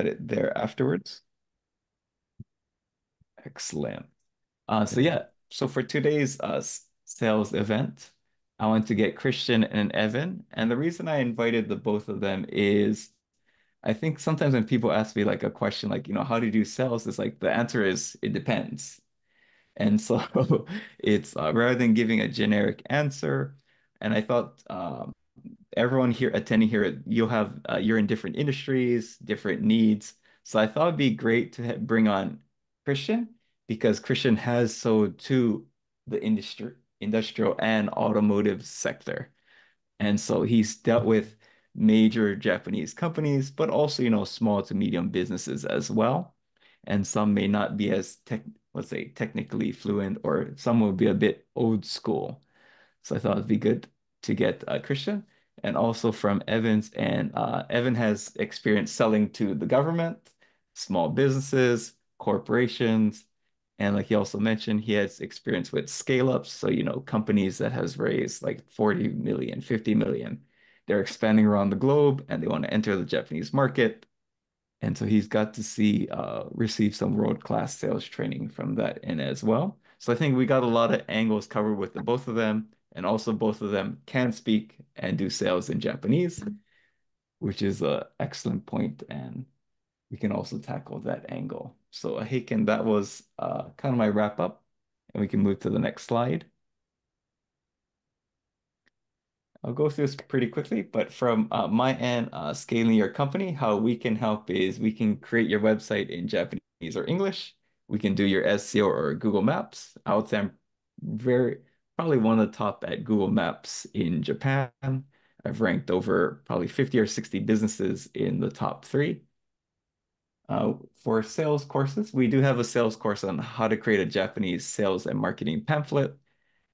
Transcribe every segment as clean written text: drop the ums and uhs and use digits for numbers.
it there afterwards. Excellent. So Yeah. yeah, so for today's sales event, I want to get Christian and Evan. And the reason I invited the both of them is I think sometimes when people ask me like a question like, how do you do sales? It's like the answer is it depends. And so it's rather than giving a generic answer, and I thought everyone here attending here, you're in different industries, different needs. So I thought it'd be great to bring on Christian because Christian has sold to the industrial and automotive sector. And so he's dealt with major Japanese companies, but also, small to medium businesses as well. And some may not be as let's say technically fluent, or some will be a bit old school. So I thought it'd be good to get Christian and also from Evans. And Evan has experience selling to the government, small businesses, corporations, and like he also mentioned, he has experience with scale ups. So, companies that has raised like 40 million, 50 million. They're expanding around the globe and they want to enter the Japanese market. And so he's got to receive some world-class sales training from that in as well. So I think we got a lot of angles covered with the both of them. And also both of them can speak and do sales in Japanese, which is an excellent point. And we can also tackle that angle. So Heiken, that was kind of my wrap up. And we can move to the next slide. I'll go through this pretty quickly, but from my end, scaling your company, how we can help is we can create your website in Japanese or English. We can do your SEO or Google Maps. I would say I'm very probably one of the top at Google Maps in Japan. I've ranked over probably 50 or 60 businesses in the top three. For sales courses, we do have a sales course on how to create a Japanese sales and marketing pamphlet,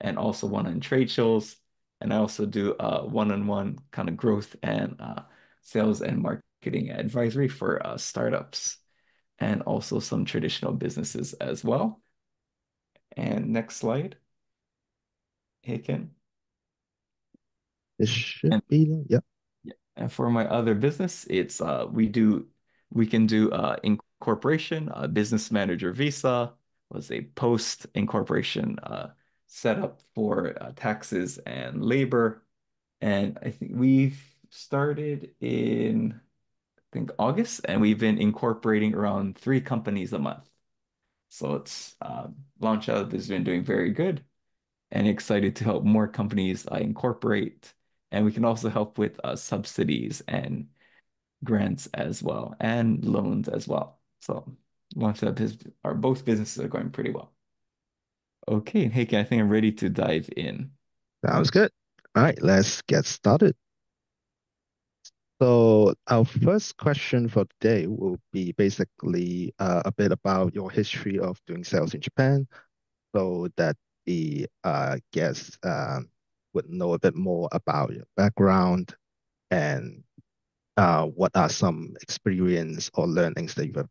and also one on trade shows. And I also do one-on-one kind of growth and sales and marketing advisory for startups and also some traditional businesses as well. And next slide, Aiken. This should And be, yeah. yeah, and for my other business, it's we can do incorporation, business manager visa, was a post incorporation setup for taxes and labor. And I think we've started in, I think, August, and we've been incorporating around 3 companies a month. So it's launch out has been doing very good and excited to help more companies incorporate. And we can also help with subsidies and grants as well, and loans as well. So launch out our both businesses are going pretty well. Okay, hey, I think I'm ready to dive in. Sounds good. All right, let's get started. So our first question for today will be basically a bit about your history of doing sales in Japan, so that the guests would know a bit more about your background and what are some experience or learnings that Yep.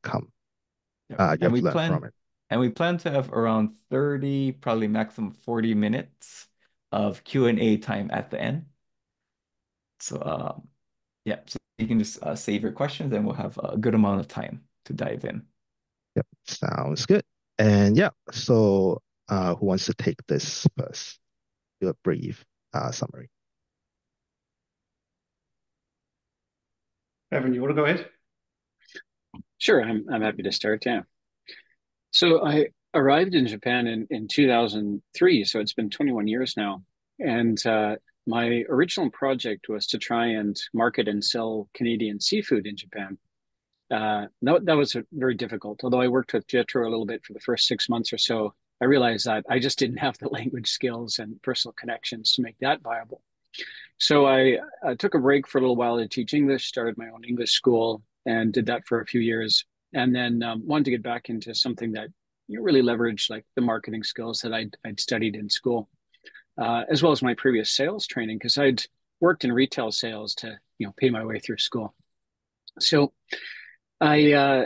you have learned from it. And we plan to have around 30, probably maximum 40 minutes of Q&A time at the end. So yeah, so you can just save your questions and we'll have a good amount of time to dive in. Yep, sounds good. And yeah, so who wants to take this first? Do a brief summary. Evan, you want to go ahead? Sure, I'm happy to start. Yeah. So I arrived in Japan in 2003, so it's been 21 years now. And my original project was to try and market and sell Canadian seafood in Japan. That was very difficult. Although I worked with Jetro a little bit for the first 6 months or so, I realized that I just didn't have the language skills and personal connections to make that viable. So I took a break for a little while to teach English, started my own English school, and did that for a few years. And then wanted to get back into something that really leveraged like the marketing skills that I'd studied in school, as well as my previous sales training, because I'd worked in retail sales to pay my way through school. So I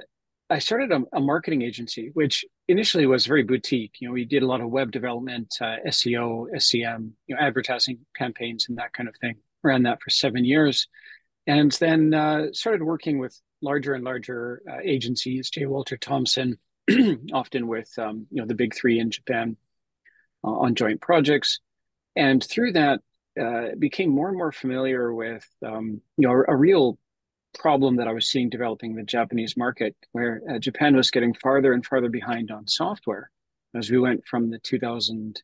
I started a marketing agency, which initially was very boutique. We did a lot of web development, SEO, SEM, advertising campaigns, and that kind of thing. Ran that for 7 years, and then started working with larger and larger agencies, J. Walter Thompson, often with the big three in Japan on joint projects. And through that, became more and more familiar with a real problem that I was seeing developing in the Japanese market, where Japan was getting farther and farther behind on software as we went from the 2000s,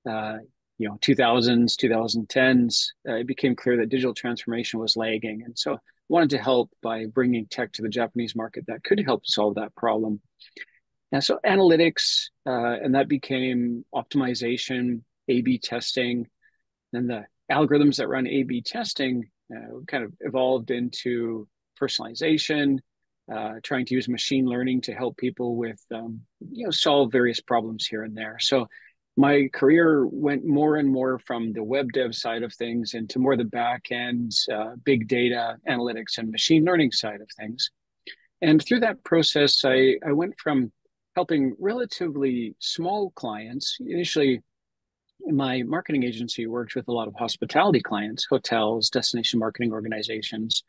2010s. It became clear that digital transformation was lagging, and so I wanted to help by bringing tech to the Japanese market that could help solve that problem. And so analytics, and that became optimization, A/B testing, and the algorithms that run A/B testing kind of evolved into personalization, trying to use machine learning to help people with, solve various problems here and there. So my career went more and more from the web dev side of things into more the back end, big data analytics and machine learning side of things. And through that process, I went from helping relatively small clients. Initially, my marketing agency worked with a lot of hospitality clients, hotels, destination marketing organizations,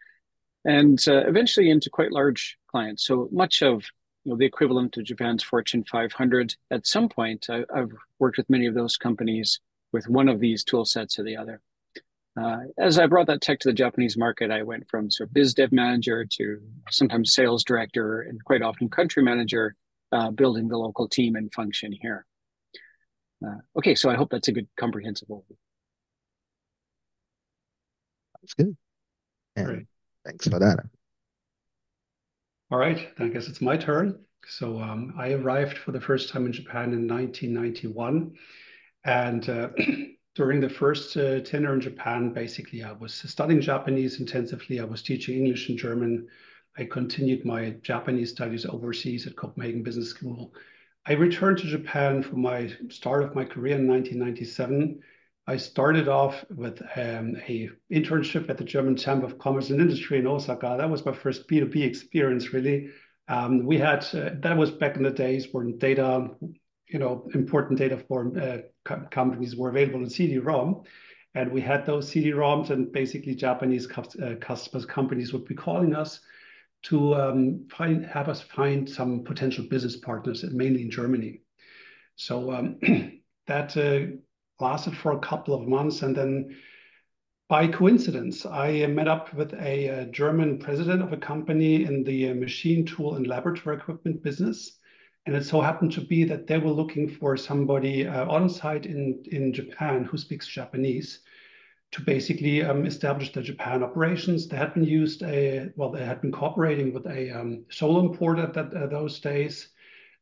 and eventually into quite large clients. So much of the equivalent of Japan's Fortune 500. At some point, I've worked with many of those companies with one of these tool sets or the other. As I brought that tech to the Japanese market, I went from sort of biz dev manager to sometimes sales director and quite often country manager, building the local team and function here. Okay, so I hope that's a good comprehensive overview. That's good. And Great. thanks for that. All right, I guess it's my turn. So I arrived for the first time in Japan in 1991. And during the first tenure in Japan, basically, I was studying Japanese intensively. I was teaching English and German. I continued my Japanese studies overseas at Copenhagen Business School. I returned to Japan for my start of my career in 1997. I started off with a internship at the German Chamber of Commerce and Industry in Osaka. That was my first B2B experience, really. We had, that was back in the days when data, important data for companies were available in CD-ROM. And we had those CD-ROMs, and basically Japanese customers, companies would be calling us to have us find some potential business partners, mainly in Germany. So that lasted for a couple of months, and then by coincidence, I met up with a German president of a company in the machine tool and laboratory equipment business. And it so happened to be that they were looking for somebody on site in Japan who speaks Japanese to basically establish the Japan operations. They had been cooperating with a solo importer at those days,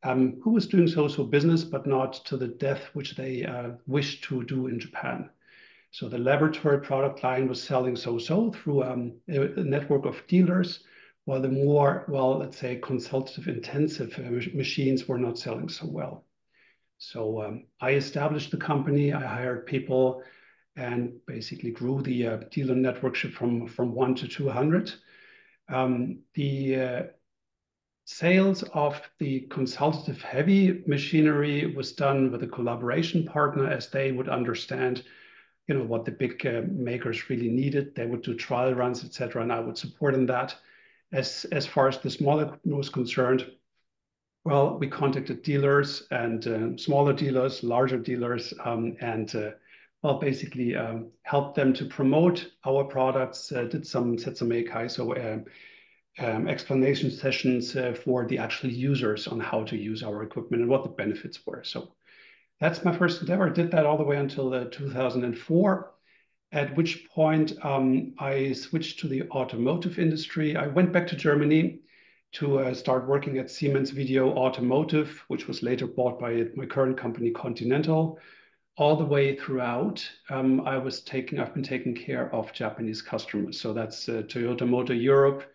who was doing so business, but not to the depth which they wished to do in Japan. So the laboratory product line was selling so through a network of dealers, while the more, let's say, consultative intensive machines were not selling so well. So I established the company, I hired people, and basically grew the dealer network from 1 to 200. The sales of the consultative heavy machinery was done with a collaboration partner, as they would understand what the big makers really needed. They would do trial runs, etc., and I would support in that. As far as the smaller equipment was concerned, well, we contacted dealers and smaller dealers, larger dealers, and basically helped them to promote our products. Set some eikai, so explanation sessions for the actual users on how to use our equipment and what the benefits were. So that's my first endeavor. I did that all the way until 2004, at which point I switched to the automotive industry. I went back to Germany to start working at Siemens Video Automotive, which was later bought by my current company, Continental. All the way throughout, I've been taking care of Japanese customers. So that's Toyota Motor Europe,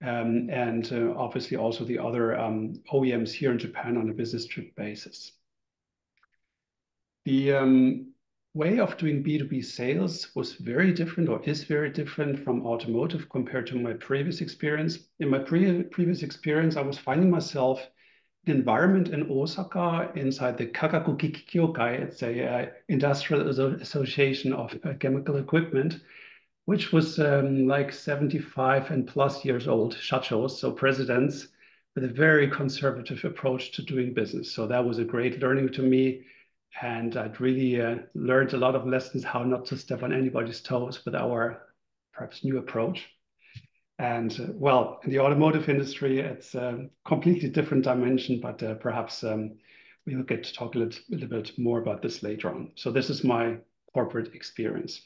and obviously also the other OEMs here in Japan on a business trip basis. The way of doing B2B sales was very different, or is very different, from automotive compared to my previous experience. In my previous experience, I was finding myself in an environment in Osaka inside the Kagaku-Kiki Kyokai. It's a industrial association of chemical equipment. which was like 75 and plus years old, shachos, so presidents with a very conservative approach to doing business. So that was a great learning to me. And I'd really learned a lot of lessons how not to step on anybody's toes with our perhaps new approach. And well, in the automotive industry, it's a completely different dimension, but perhaps we will get to talk a little bit more about this later on. So this is my corporate experience.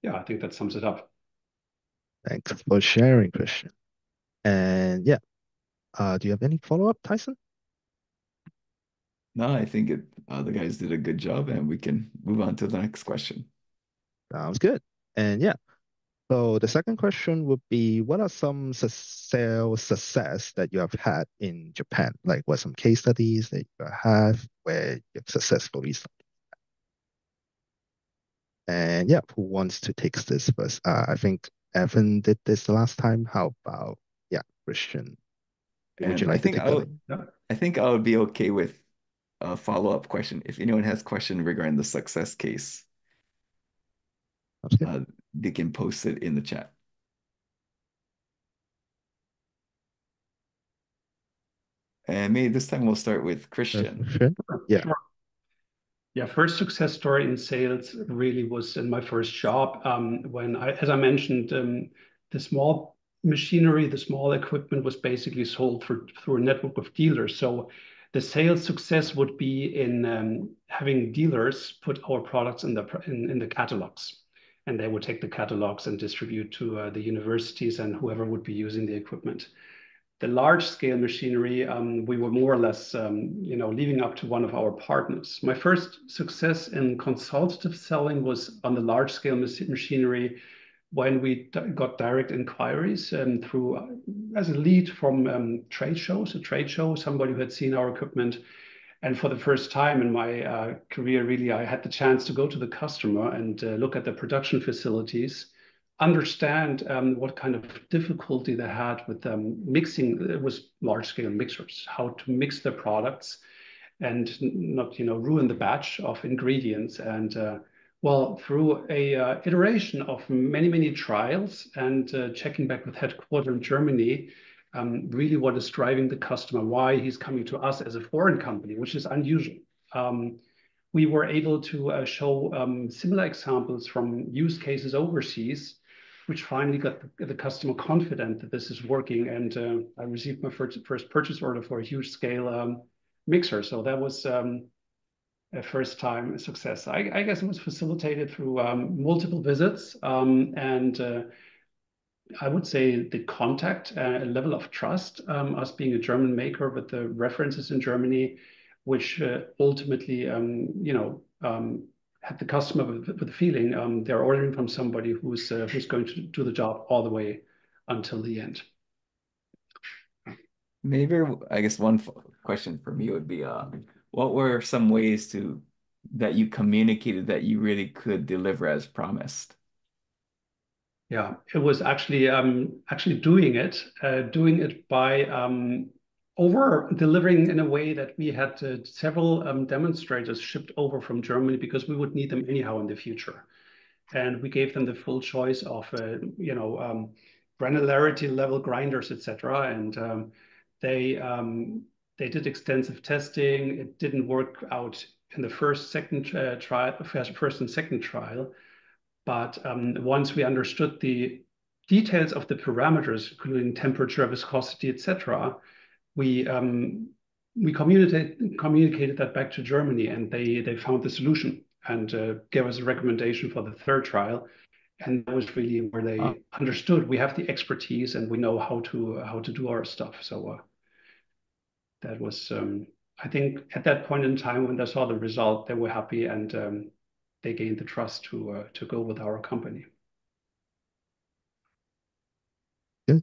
Yeah, I think that sums it up. Thanks for sharing, Christian. And yeah, do you have any follow-up, Tyson? No, I think the guys did a good job, and we can move on to the next question. Sounds good. And yeah, so the second question would be, what are some sales success that you have had in Japan? Like what some case studies that you have where you've successfully sold? And yeah, who wants to take this first? I think Evan did this the last time. How about, yeah, Christian? Who would you And like to take the lead? I think I would be okay with a follow-up question. If anyone has question regarding the success case, Sounds good. they can post it in the chat. And maybe this time we'll start with Christian. Christian? Yeah. Sure. Yeah, first success story in sales really was in my first job when as I mentioned, the small machinery, the small equipment was basically sold through a network of dealers. So the sales success would be in having dealers put our products in the catalogs, and they would take the catalogs and distribute to the universities and whoever would be using the equipment. The large scale machinery, we were more or less, leaving up to one of our partners. My first success in consultative selling was on the large scale machinery when we got direct inquiries through as a lead from trade shows, a trade show, somebody who had seen our equipment. And for the first time in my career, really, I had the chance to go to the customer and look at the production facilities, understand what kind of difficulty they had with mixing. It was large-scale mixers, how to mix their products and not, ruin the batch of ingredients. And well, through a iteration of many, many trials and checking back with headquarters in Germany, really what is driving the customer, why he's coming to us as a foreign company, which is unusual. We were able to show similar examples from use cases overseas, which finally got the customer confident that this is working. And I received my first purchase order for a huge scale mixer. So that was a first time success. I guess it was facilitated through multiple visits and I would say the contact, a level of trust, us being a German maker with the references in Germany, which ultimately, had the customer with the feeling they're ordering from somebody who's going to do the job all the way until the end. Maybe I guess one question for me would be, what were some ways that you communicated that you really could deliver as promised? Yeah, it was actually doing it by over delivering in a way that we had several demonstrators shipped over from Germany because we would need them anyhow in the future, and we gave them the full choice of granularity level grinders, etc. And they did extensive testing. It didn't work out in the first and second trial. But once we understood the details of the parameters, including temperature, viscosity, etc., we communicated that back to Germany, and they found the solution and gave us a recommendation for the third trial. And that was really where they understood we have the expertise and we know how to do our stuff. So that was, I think, at that point in time when they saw the result, they were happy and they gained the trust to go with our company. Good.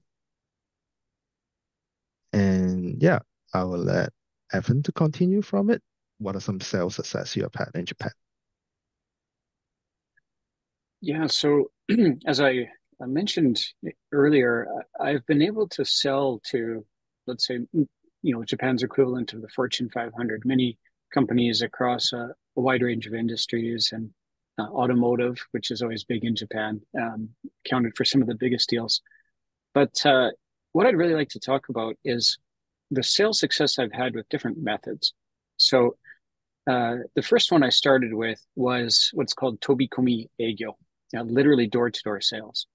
And yeah, I will let Evan to continue from it. What are some sales success you have had in Japan? Yeah, so as I mentioned earlier, I've been able to sell to, let's say, Japan's equivalent to the Fortune 500, many companies across a wide range of industries. And automotive, which is always big in Japan, accounted for some of the biggest deals. But what I'd really like to talk about is the sales success I've had with different methods. So the first one I started with was what's called Tobikomi Eigyo, literally door-to-door sales.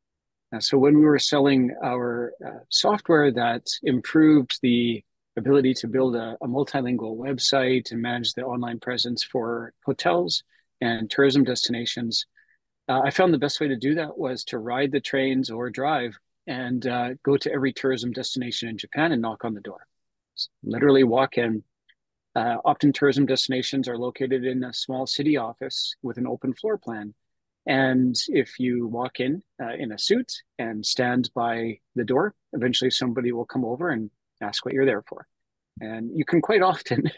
So when we were selling our software that improved the ability to build a multilingual website and manage the online presence for hotels and tourism destinations, I found the best way to do that was to ride the trains or drive and go to every tourism destination in Japan and knock on the door. Literally walk in. Often tourism destinations are located in a small city office with an open floor plan. And if you walk in a suit and stand by the door, eventually somebody will come over and ask what you're there for. And you can quite often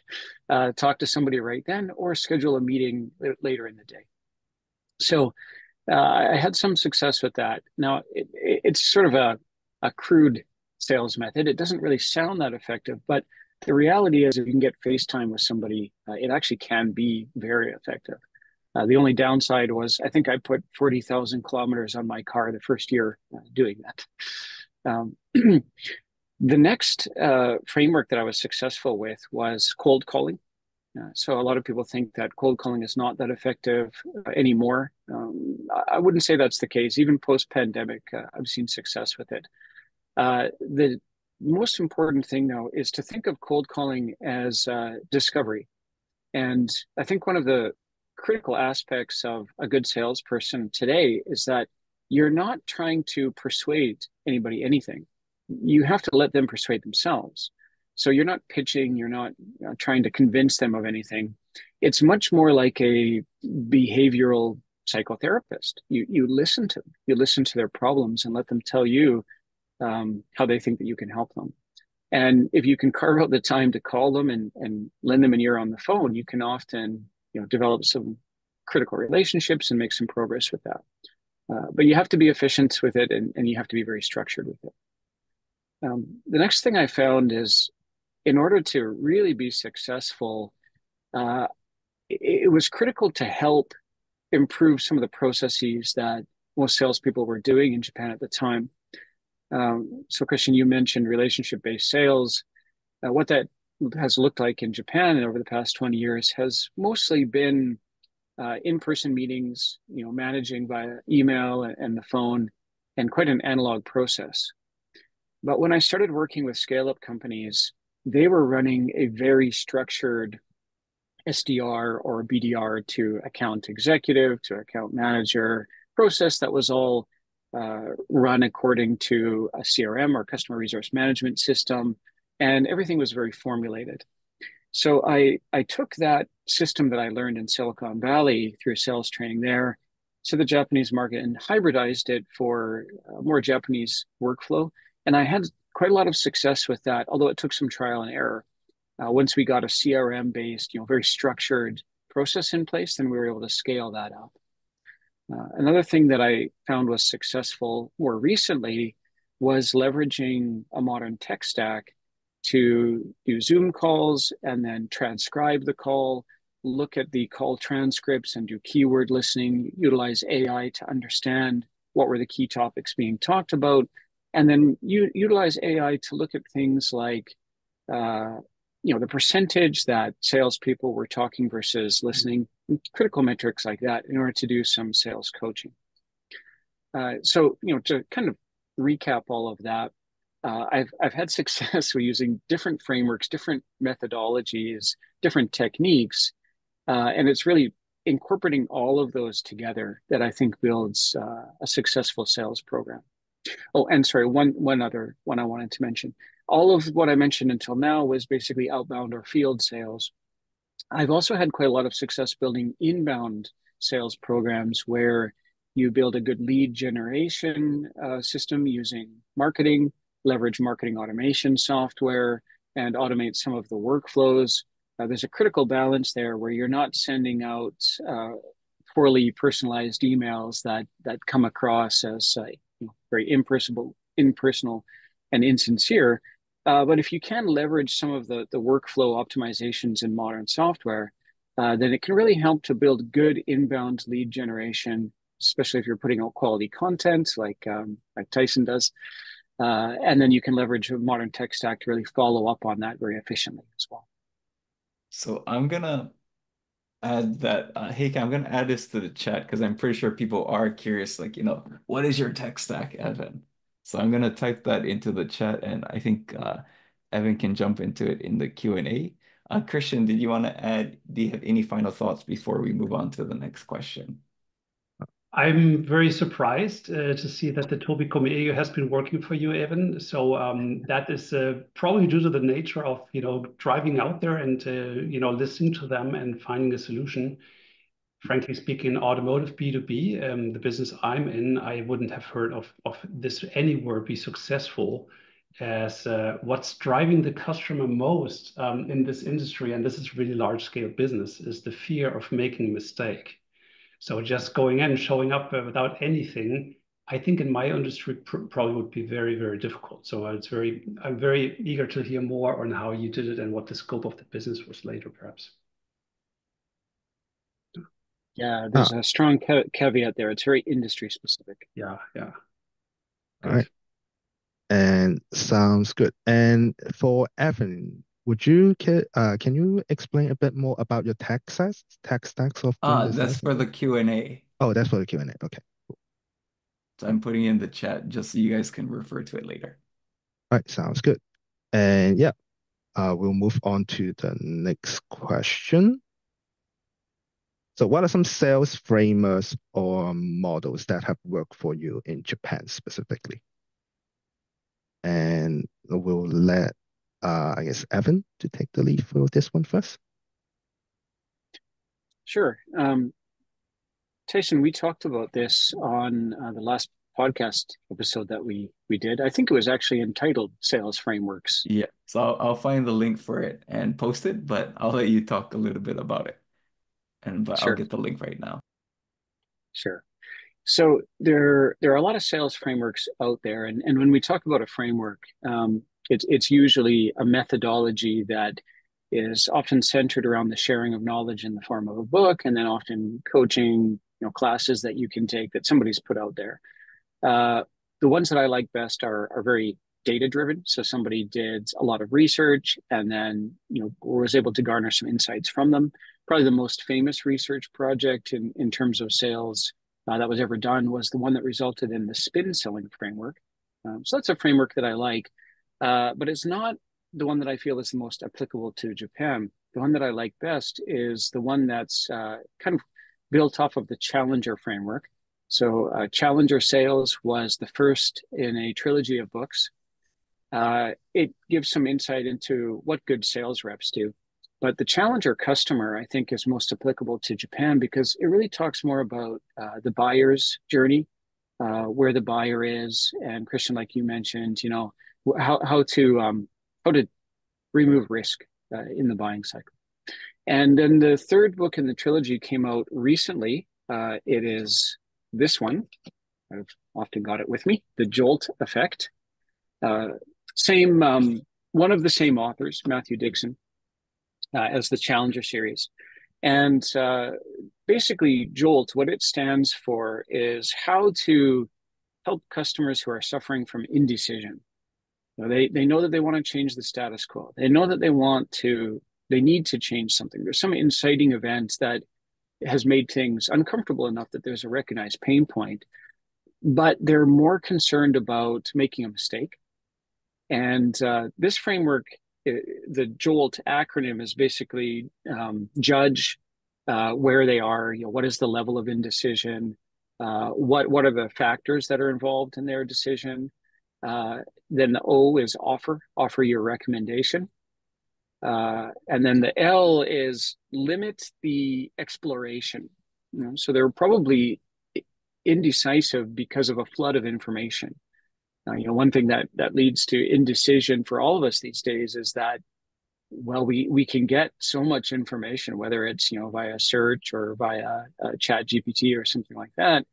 talk to somebody right then or schedule a meeting later in the day. So I had some success with that. Now, it's sort of a crude sales method. It doesn't really sound that effective, but the reality is if you can get FaceTime with somebody, it actually can be very effective. The only downside was I think I put 40,000 kilometers on my car the first year doing that. The next framework that I was successful with was cold calling. So a lot of people think that cold calling is not that effective anymore. I wouldn't say that's the case. Even post-pandemic, I've seen success with it. The most important thing, though, is to think of cold calling as discovery. And I think one of the critical aspects of a good salesperson today is that you're not trying to persuade anybody anything. You have to let them persuade themselves. So you're not pitching, you're not trying to convince them of anything. It's much more like a behavioral psychotherapist. You listen to them, you listen to their problems and let them tell you how they think that you can help them. And if you can carve out the time to call them and lend them an ear on the phone, you can often develop some critical relationships and make some progress with that. But you have to be efficient with it and you have to be very structured with it. The next thing I found is in order to really be successful, it was critical to help improve some of the processes that most salespeople were doing in Japan at the time. So Christian, you mentioned relationship-based sales. What that has looked like in Japan over the past 20 years has mostly been in-person meetings, managing via email and the phone, and quite an analog process. But when I started working with scale-up companies, they were running a very structured SDR or BDR to account executive to account manager process that was all run according to a CRM or customer resource management system, and everything was very formulated. So I took that system that I learned in Silicon Valley through sales training there to the Japanese market and hybridized it for more Japanese workflow. And I had quite a lot of success with that, although it took some trial and error. Once we got a CRM-based, very structured process in place, then we were able to scale that up. Another thing that I found was successful more recently was leveraging a modern tech stack to do Zoom calls and then transcribe the call, look at the call transcripts and do keyword listening, utilize AI to understand what were the key topics being talked about, and then utilize AI to look at things like the percentage that salespeople were talking versus listening, critical metrics like that in order to do some sales coaching. So to kind of recap all of that, I've had success with using different frameworks, different methodologies, different techniques, and it's really incorporating all of those together that I think builds a successful sales program. Oh, and sorry, one other one I wanted to mention. All of what I mentioned until now was basically outbound or field sales. I've also had quite a lot of success building inbound sales programs where you build a good lead generation system using marketing, leverage marketing automation software, and automate some of the workflows. There's a critical balance there where you're not sending out poorly personalized emails that come across as very impersonal and insincere. But if you can leverage some of the workflow optimizations in modern software, then it can really help to build good inbound lead generation, especially if you're putting out quality content like Tyson does. And then you can leverage a modern tech stack to really follow up on that very efficiently as well. So I'm gonna add that, hey, I'm gonna add this to the chat because I'm pretty sure people are curious, like, what is your tech stack, Evan? So I'm gonna type that into the chat, and I think Evan can jump into it in the Q&A. Christian, did you want to add, do you have any final thoughts before we move on to the next question? I'm very surprised to see that the Toby Comeo has been working for you, Evan. So that is probably due to the nature of driving out there and listening to them and finding a solution. Frankly speaking, automotive B2B, the business I'm in, I wouldn't have heard of this anywhere be successful as what's driving the customer most in this industry, and this is really large scale business, is the fear of making a mistake. So just going in, showing up without anything, I think in my industry probably would be very, very difficult. So I'm very eager to hear more on how you did it and what the scope of the business was later, perhaps. Yeah, there's a strong caveat there. It's very industry specific. Yeah. All Good. right. And sounds good. And for Evan, can you explain a bit more about your tech stacks of doing the That's sales? for the Q&A. Oh, that's for the Q&A. Okay. So I'm putting in the chat just so you guys can refer to it later. All right, sounds good. And yeah, we'll move on to the next question. So what are some sales frameworks or models that have worked for you in Japan specifically? And we'll let, I guess, Evan to take the lead for this one first. Sure. Tyson, we talked about this on the last podcast episode that we did. I think it was actually entitled Sales Frameworks. Yeah, so I'll find the link for it and post it, but I'll let you talk a little bit about it. But I'll Sure. get the link right now. Sure. So there are a lot of sales frameworks out there, and when we talk about a framework, it's usually a methodology that is often centered around the sharing of knowledge in the form of a book, and then often coaching, classes that you can take that somebody's put out there. The ones that I like best are very data driven. So somebody did a lot of research and then was able to garner some insights from them. Probably the most famous research project in terms of sales that was ever done was the one that resulted in the spin selling framework. So that's a framework that I like, but it's not the one that I feel is the most applicable to Japan. The one that I like best is the one that's kind of built off of the Challenger framework. So Challenger Sales was the first in a trilogy of books. It gives some insight into what good sales reps do. But the Challenger customer, I think, is most applicable to Japan because it really talks more about the buyer's journey, where the buyer is. And Christian, like you mentioned, how to remove risk in the buying cycle. And then the third book in the trilogy came out recently. It is this one. I've often got it with me, The Jolt Effect. One of the same authors, Matthew Dixon, as the Challenger series. And basically, Jolt, what it stands for is how to help customers who are suffering from indecision. They know that they want to change the status quo. They know that they need to change something. There's some inciting event that has made things uncomfortable enough that there's a recognized pain point, but they're more concerned about making a mistake. And this framework, the JOLT acronym, is basically judge where they are. What is the level of indecision? What are the factors that are involved in their decision? Then the O is offer your recommendation. And then the L is limit the exploration. So they're probably indecisive because of a flood of information. One thing that leads to indecision for all of us these days is that, well, we can get so much information, whether it's via search or via Chat GPT or something like that.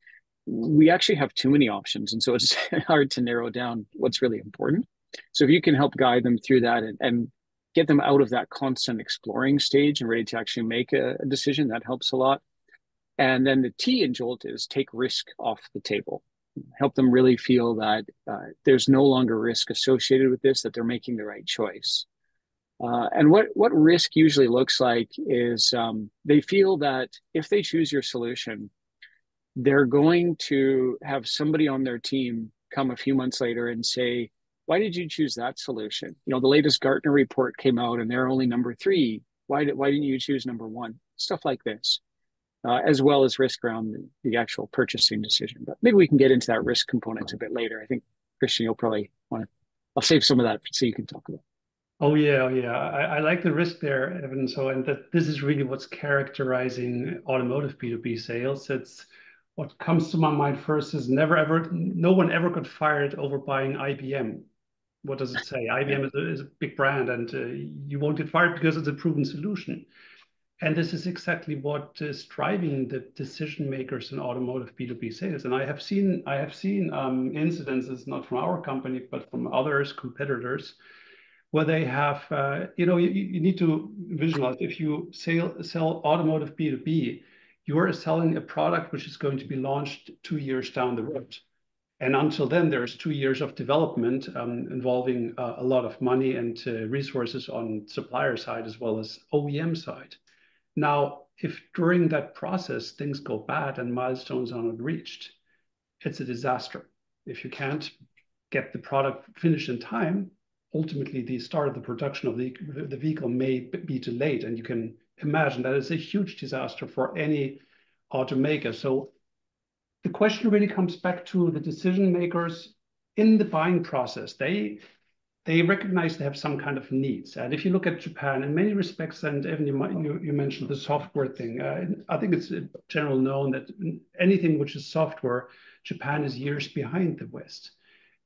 We actually have too many options, and so it's hard to narrow down what's really important. So if you can help guide them through that and get them out of that constant exploring stage and ready to actually make a decision. That helps a lot. And then the T in Jolt is take risk off the table. Help them really feel that there's no longer risk associated with this, that they're making the right choice. And what risk usually looks like is they feel that if they choose your solution, they're going to have somebody on their team come a few months later and say, why did you choose that solution? You know, the latest Gartner report came out and they're only number 3. Why didn't you choose number 1? Stuff like this, as well as risk around the actual purchasing decision. But maybe we can get into that risk component a bit later. I think, Christian, you'll probably want to, I'll save some of that so you can talk about it. Oh yeah, oh yeah. I like the risk there, Evan. So, and that this is really what's characterizing automotive B2B sales. It's what comes to my mind first is no one ever got fired over buying IBM. What does it say? IBM is a big brand, and you won't get fired because it's a proven solution. And this is exactly what is driving the decision makers in automotive B2B sales. And I have seen incidences not from our company but from others, competitors, where they have, you need to visualize if you sell automotive B2B, you're selling a product which is going to be launched 2 years down the road. And until then, there's 2 years of development involving a lot of money and resources on supplier side as well as OEM side. Now, if during that process things go bad and milestones are not reached, it's a disaster. If you can't get the product finished in time, ultimately the start of the production of the vehicle may be delayed. And you can imagine that it's a huge disaster for any automaker. So the question really comes back to the decision makers in the buying process. They recognize they have some kind of needs. And if you look at Japan, in many respects, and Evan, you mentioned the software thing. I think it's general known that anything which is software, Japan is years behind the West.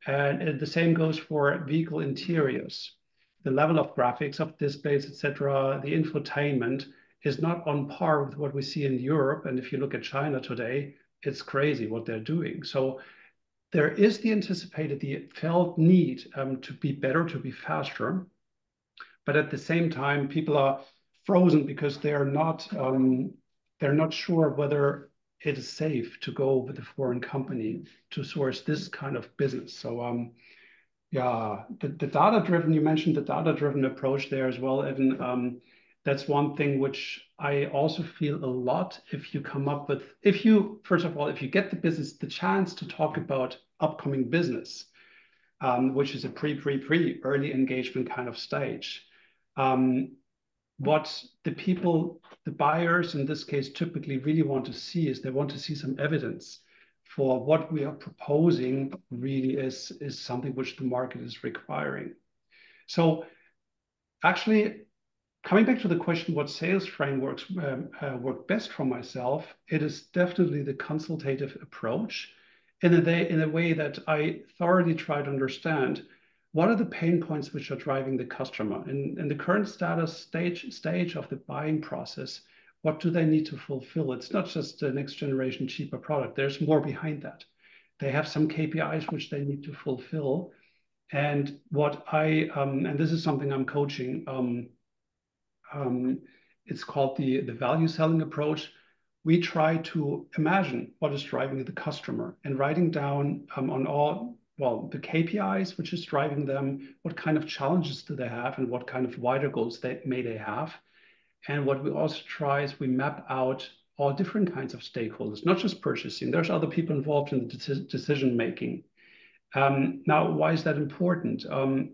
And the same goes for vehicle interiors. The level of graphics, of displays, etc., the infotainment is not on par with what we see in Europe. And if you look at China today, it's crazy what they're doing. So there is the anticipated, the felt need to be better, to be faster. But at the same time, people are frozen because they're not sure whether it is safe to go with a foreign company to source this kind of business. So yeah, the data-driven, you mentioned the data-driven approach there as well, Evan. That's one thing which I also feel a lot if you come up with, first of all, if you get the chance to talk about upcoming business, which is a early engagement kind of stage. What the buyers in this case typically really want to see is they want to see some evidence for what we are proposing really is something which the market is requiring. So actually, coming back to the question, what sales frameworks work best for myself, it is definitely the consultative approach in a way that I thoroughly try to understand what are the pain points which are driving the customer. In the current stage of the buying process, what do they need to fulfill? It's not just the next generation cheaper product. There's more behind that. They have some KPIs which they need to fulfill. And and this is something I'm coaching, it's called the value selling approach. We try to imagine what is driving the customer and writing down on all, the KPIs, which is driving them, what kind of challenges do they have and what kind of wider goals may they have. And what we also try is we map out all different kinds of stakeholders, not just purchasing. There's other people involved in the decision making. Now, why is that important?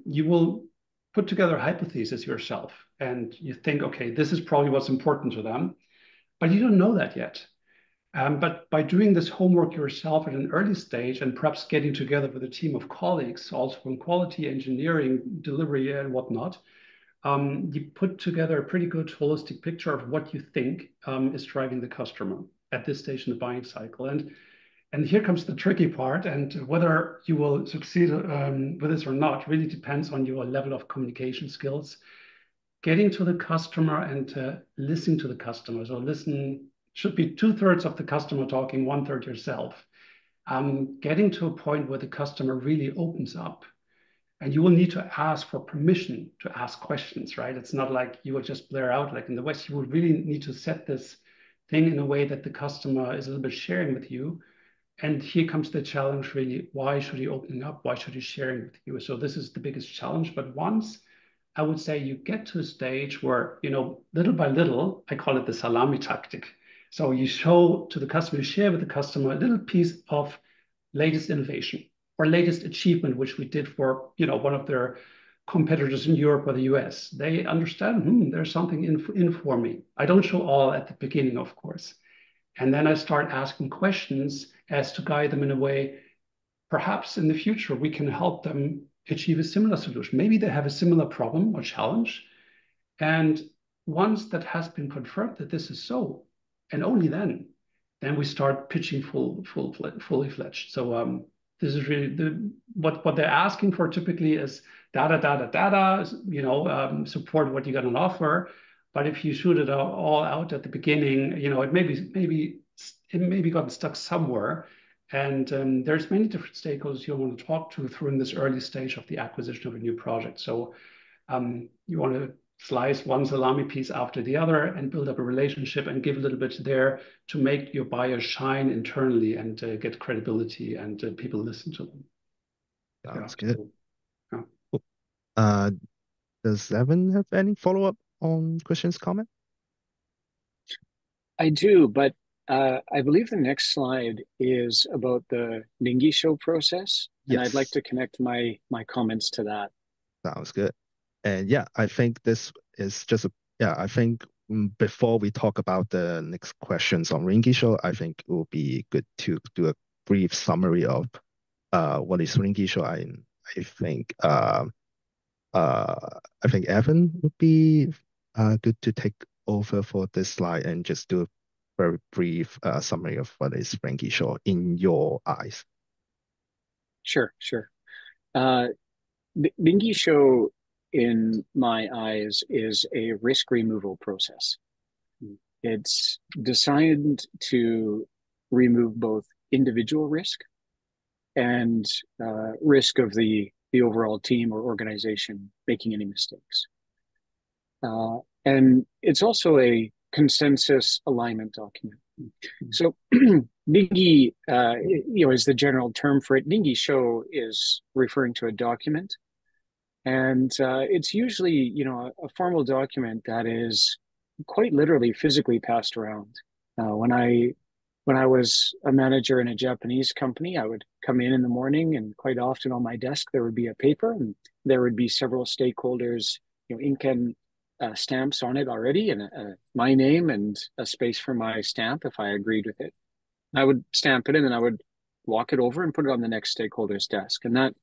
You will put together a hypothesis yourself and you think, okay, this is probably what's important to them, but you don't know that yet. But by doing this homework yourself at an early stage and perhaps getting together with a team of colleagues, also from quality engineering, delivery and whatnot, you put together a pretty good holistic picture of what you think is driving the customer at this stage in the buying cycle. And here comes the tricky part, and whether you will succeed with this or not really depends on your level of communication skills. Getting to the customer and listening to the customer. So listen should be 2/3 of the customer talking, 1/3 yourself. Getting to a point where the customer really opens up And you will need to ask for permission to ask questions, right? It's not like you will just blare out like in the West. You will really need to set this thing in a way that the customer is a little bit sharing with you. And here comes the challenge really. Why should he open up? Why should he sharing with you? So this is the biggest challenge. But once I would say you get to a stage where, little by little, I call it the salami tactic. So you show to the customer, you share with the customer a little piece of latest innovation or latest achievement, which we did for, one of their competitors in Europe or the US. They understand, there's something in for me. I don't show all at the beginning, of course. And then I start asking questions as to guide them in a way, perhaps in the future, we can help them achieve a similar solution. Maybe they have a similar problem or challenge. And once that has been confirmed that this is so, and only then we start pitching fully fledged. So this is really what they're asking for typically is data, support what you got on offer. But if you shoot it all out at the beginning, it maybe got stuck somewhere. And there's many different stakeholders you want to talk to through in this early stage of the acquisition of a new project. So you want to slice one salami piece after the other and build up a relationship and give a little bit there to make your buyer shine internally and get credibility and people listen to them. Sounds good. So, yeah. Cool. Uh, does Evan have any follow-up on Christian's comment? I do, but I believe the next slide is about the Ningi show process, and I'd like Yes, to connect my comments to that. sounds good. And yeah, I think this is just I think before we talk about the next questions on Ringy Show, I think it will be good to do a brief summary of what is Ringy Show. I think I think Evan would be good to take over for this slide and just do a very brief summary of what is Ringy Show in your eyes. Sure, sure. Ningi show, in my eyes, is a risk removal process. It's designed to remove both individual risk and risk of the overall team or organization making any mistakes. And it's also a consensus alignment document. So Ningi, is the general term for it. Ningi show is referring to a document, and it's usually, a formal document that is quite literally physically passed around. When I was a manager in a Japanese company, I would come in the morning, and quite often on my desk there would be a paper, and there would be several stakeholders, ink and stamps on it already, and my name and a space for my stamp if I agreed with it. I would stamp it, and then I would walk it over and put it on the next stakeholder's desk, and that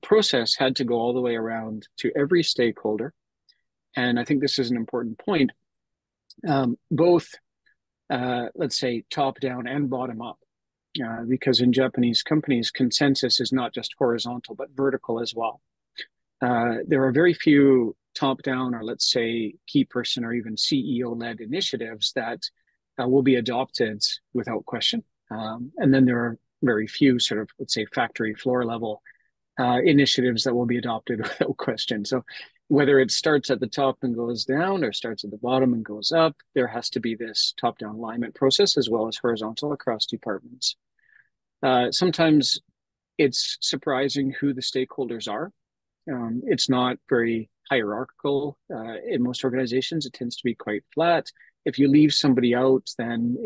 process had to go all the way around to every stakeholder. And I think this is an important point, both let's say top down and bottom up, because in Japanese companies, consensus is not just horizontal, but vertical as well. There are very few top down, or let's say key person or even CEO led initiatives that will be adopted without question. And then there are very few sort of, let's say, factory floor level initiatives that will be adopted without question. So whether it starts at the top and goes down or starts at the bottom and goes up, there has to be this top-down alignment process as well as horizontal across departments. Sometimes it's surprising who the stakeholders are. It's not very hierarchical. In most organizations, it tends to be quite flat. If you leave somebody out, then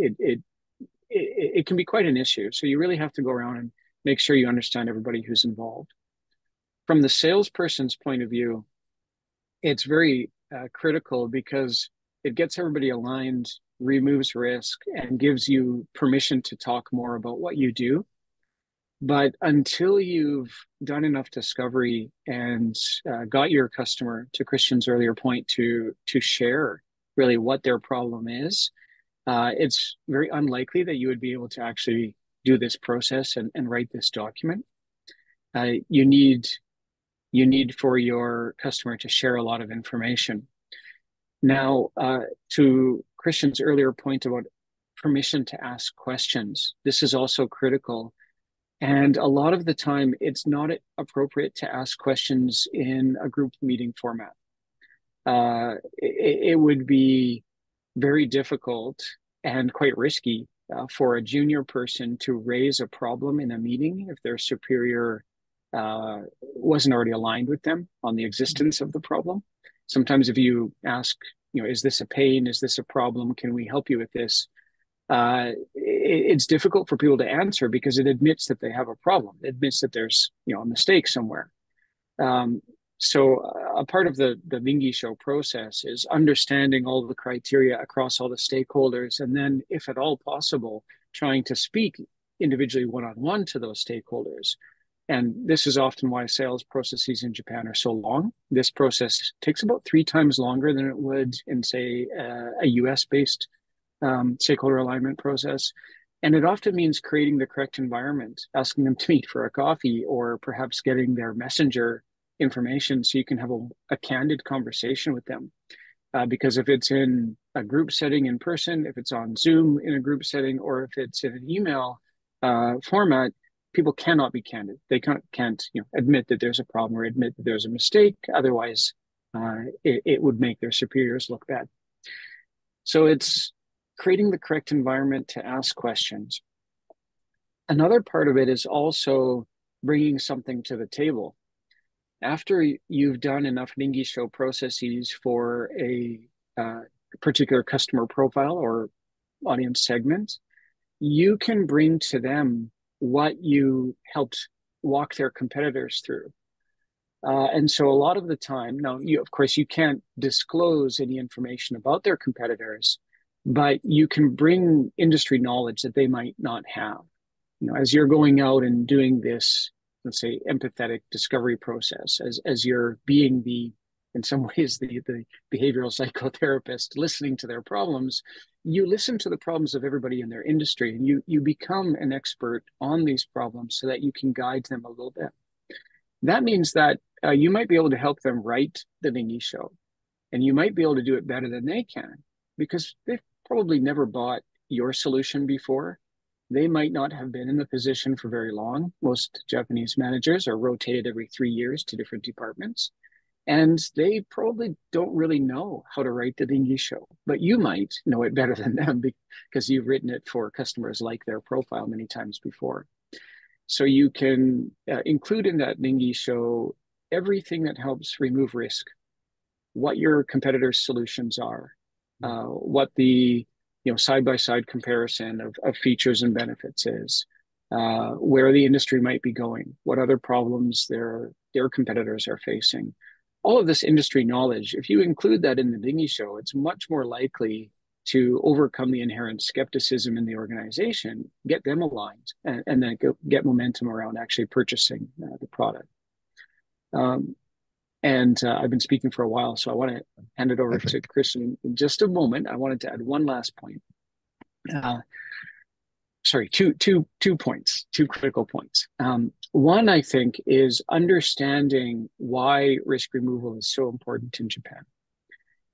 it can be quite an issue. So you really have to go around and make sure you understand everybody who's involved. From the salesperson's point of view, it's very critical because it gets everybody aligned, removes risk, and gives you permission to talk more about what you do. But until you've done enough discovery and got your customer, to Christian's earlier point, to share really what their problem is, it's very unlikely that you would be able to actually do this process and write this document. You need for your customer to share a lot of information. Now, to Christian's earlier point about permission to ask questions, this is also critical. And a lot of the time, it's not appropriate to ask questions in a group meeting format. It would be very difficult and quite risky for a junior person to raise a problem in a meeting if their superior wasn't already aligned with them on the existence of the problem. Sometimes if you ask, is this a pain? Is this a problem? Can we help you with this? It's difficult for people to answer because it admits that they have a problem. It admits that there's, a mistake somewhere. So a part of the Lingi show process is understanding all the criteria across all the stakeholders, and then, if at all possible, trying to speak individually one-on-one to those stakeholders. And this is often why sales processes in Japan are so long. This process takes about 3 times longer than it would in, say, a US-based stakeholder alignment process. And it often means creating the correct environment, asking them to meet for a coffee, or perhaps getting their messenger information so you can have a candid conversation with them. Because if it's in a group setting in person, if it's on Zoom in a group setting, or if it's in an email format, people cannot be candid. They can't admit that there's a problem or admit that there's a mistake. Otherwise, it would make their superiors look bad. So it's creating the correct environment to ask questions. Another part of it is also bringing something to the table. After you've done enough Lingi show processes for a particular customer profile or audience segment, you can bring to them what you helped walk their competitors through. And so a lot of the time, now, of course, you can't disclose any information about their competitors, but you can bring industry knowledge that they might not have. As you're going out and doing this, let's say, empathetic discovery process, as you're being in some ways, the behavioral psychotherapist, listening to their problems, you listen to the problems of everybody in their industry, and you become an expert on these problems so that you can guide them a little bit. That means that you might be able to help them write the Lingi show, and you might be able to do it better than they can because they've probably never bought your solution before. They might not have been in the position for very long. Most Japanese managers are rotated every 3 years to different departments, and they probably don't really know how to write the Lingi show, but you might know it better than them because you've written it for customers like their profile many times before. So you can include in that Lingi show everything that helps remove risk, what your competitors' solutions are, what the side-by-side comparison of features and benefits is, where the industry might be going, what other problems their competitors are facing. All of this industry knowledge, if you include that in the Lingi show, it's much more likely to overcome the inherent skepticism in the organization, get them aligned, and then get momentum around actually purchasing the product. And I've been speaking for a while, so I want to hand it over to Christian in just a moment. I wanted to add one last point. Sorry, two points, 2 critical points. One, I think, is understanding why risk removal is so important in Japan.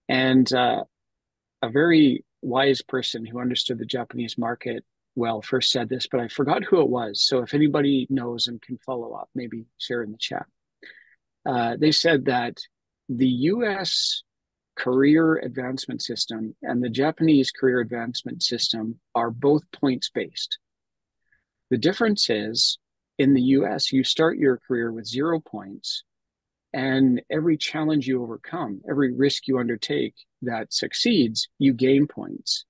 And a very wise person who understood the Japanese market well first said this, but I forgot who it was. So if anybody knows and can follow up, maybe share in the chat. They said that the US career advancement system and the Japanese career advancement system are both points-based. The difference is, in the US, you start your career with 0 points, and every challenge you overcome, every risk you undertake that succeeds, you gain points.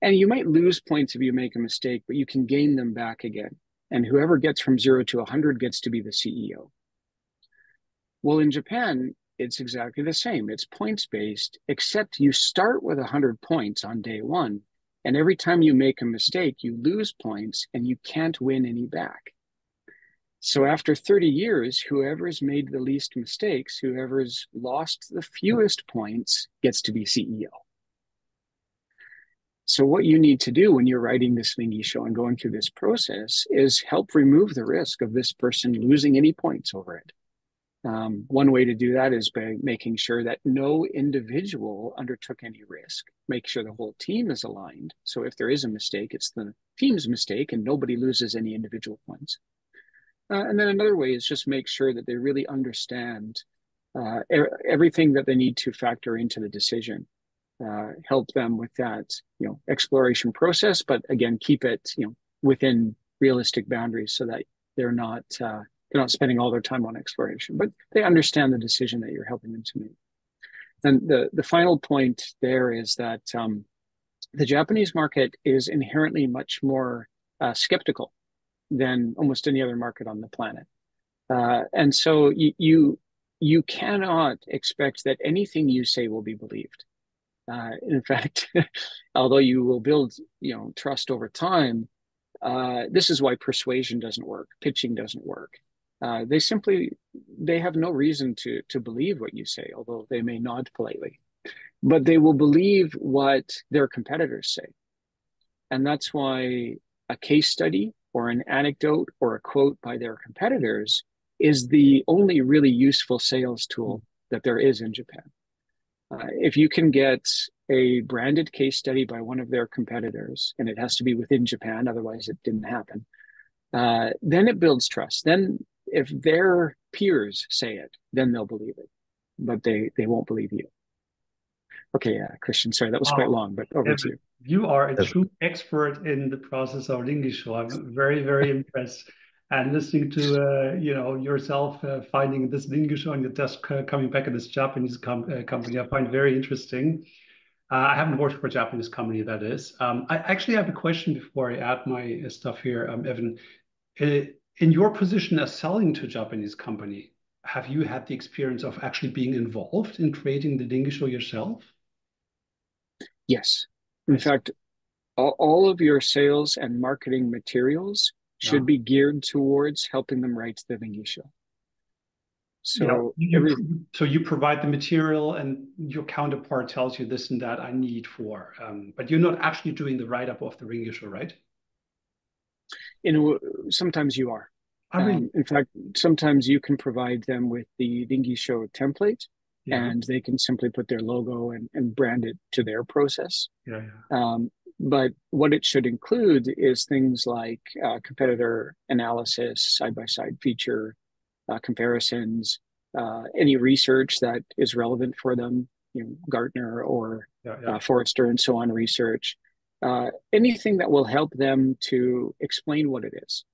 And you might lose points if you make a mistake, but you can gain them back again. And whoever gets from 0 to 100 gets to be the CEO. Well, in Japan, it's exactly the same. It's points-based, except you start with 100 points on day 1. And every time you make a mistake, you lose points and you can't win any back. So after 30 years, whoever's made the least mistakes, whoever's lost the fewest points gets to be CEO. So what you need to do when you're writing this Lingi show and going through this process is help remove the risk of this person losing any points over it. One way to do that is by making sure that no individual undertook any risk. Make sure the whole team is aligned. So if there is a mistake, it's the team's mistake and nobody loses any individual points. And then another way is just make sure that they really understand everything that they need to factor into the decision. Help them with that, exploration process, but again, keep it, within realistic boundaries so that they're not spending all their time on exploration, but they understand the decision that you're helping them to make. And the final point there is that the Japanese market is inherently much more skeptical than almost any other market on the planet. And so you cannot expect that anything you say will be believed. In fact, although you will build, trust over time, this is why persuasion doesn't work, pitching doesn't work. They have no reason to believe what you say, although they may nod politely, but they will believe what their competitors say. And that's why a case study or an anecdote or a quote by their competitors is the only really useful sales tool that there is in Japan. If you can get a branded case study by one of their competitors, and it has to be within Japan, otherwise it didn't happen, then it builds trust. Then if their peers say it, then they'll believe it, but they won't believe you. Okay, Christian, sorry, that was quite long, but over to you. You are a true expert in the process of Ringisho. I'm very, very impressed. And listening to yourself finding this Ringisho on your desk, coming back at this Japanese company, I find very interesting. I haven't worked for a Japanese company, that is. I actually have a question before I add my stuff here, Evan. In your position as selling to a Japanese company, have you had the experience of actually being involved in creating the Ringisho yourself? Yes. In fact, all of your sales and marketing materials should be geared towards helping them write the Ringisho. So, so you provide the material and your counterpart tells you this and that I need for, but you're not actually doing the write-up of the Ringisho, right? Sometimes you are. Really? In fact, sometimes you can provide them with the Ringisho template, and they can simply put their logo and brand it to their process. But what it should include is things like competitor analysis, side-by-side feature comparisons, any research that is relevant for them, Gartner or Forrester and so on research, anything that will help them to explain what it is.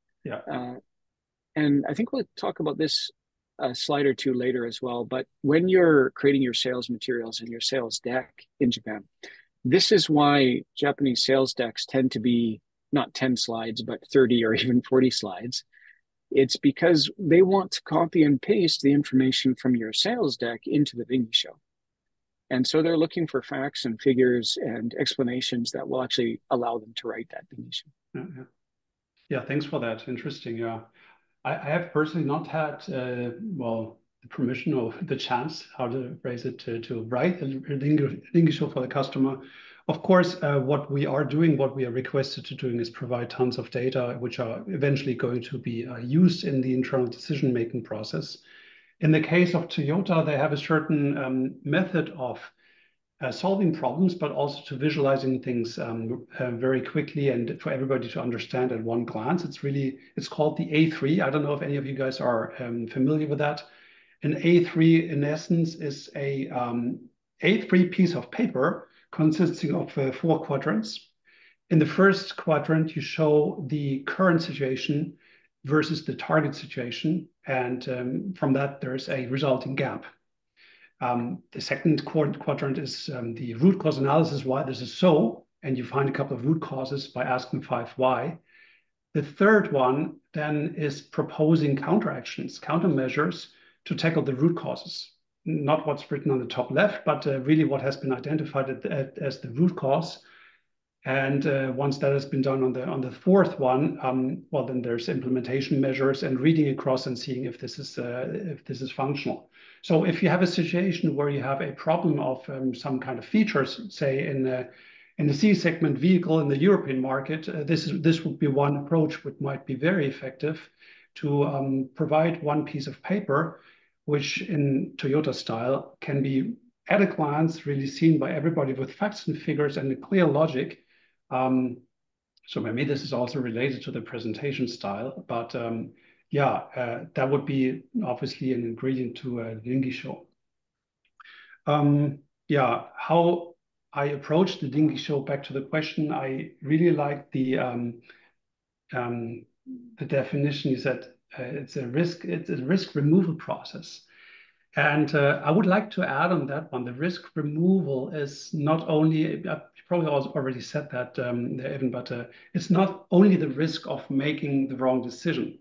And I think we'll talk about this a slide or two later as well, but when you're creating your sales materials and your sales deck in Japan, this is why Japanese sales decks tend to be not 10 slides, but 30 or even 40 slides. It's because they want to copy and paste the information from your sales deck into the Ringisho. And so they're looking for facts and figures and explanations that will actually allow them to write that Ringisho. Yeah, thanks for that. Interesting. Yeah. I have personally not had, the permission or the chance, how to phrase it, to write a Ringisho for the customer. Of course, what we are doing, what we are requested to doing is provide tons of data, which are eventually going to be used in the internal decision-making process. In the case of Toyota, they have a certain method of solving problems, but also to visualizing things very quickly and for everybody to understand at one glance. It's called the A3. I don't know if any of you guys are familiar with that. An A3, in essence, is a A3 piece of paper consisting of 4 quadrants. In the first quadrant, you show the current situation versus the target situation. And from that, there's a resulting gap. The second quadrant is the root cause analysis, why this is so, and you find a couple of root causes by asking 5 why. The third one then is proposing counteractions, countermeasures to tackle the root causes. Not what's written on the top left, but really what has been identified as the root cause. And once that has been done on the fourth one, then there's implementation measures and reading across and seeing if this is functional. So if you have a situation where you have a problem of some kind of features, say in the C segment vehicle in the European market, this would be one approach which might be very effective to provide one piece of paper, which in Toyota style can be at a glance really seen by everybody with facts and figures and a clear logic. So maybe this is also related to the presentation style, but that would be obviously an ingredient to a dingy show. How I approach the dingy show, back to the question, I really like the definition. You said it's a risk removal process. And I would like to add on that one, the risk removal is not only, you probably also already said that there, Evan, but it's not only the risk of making the wrong decision.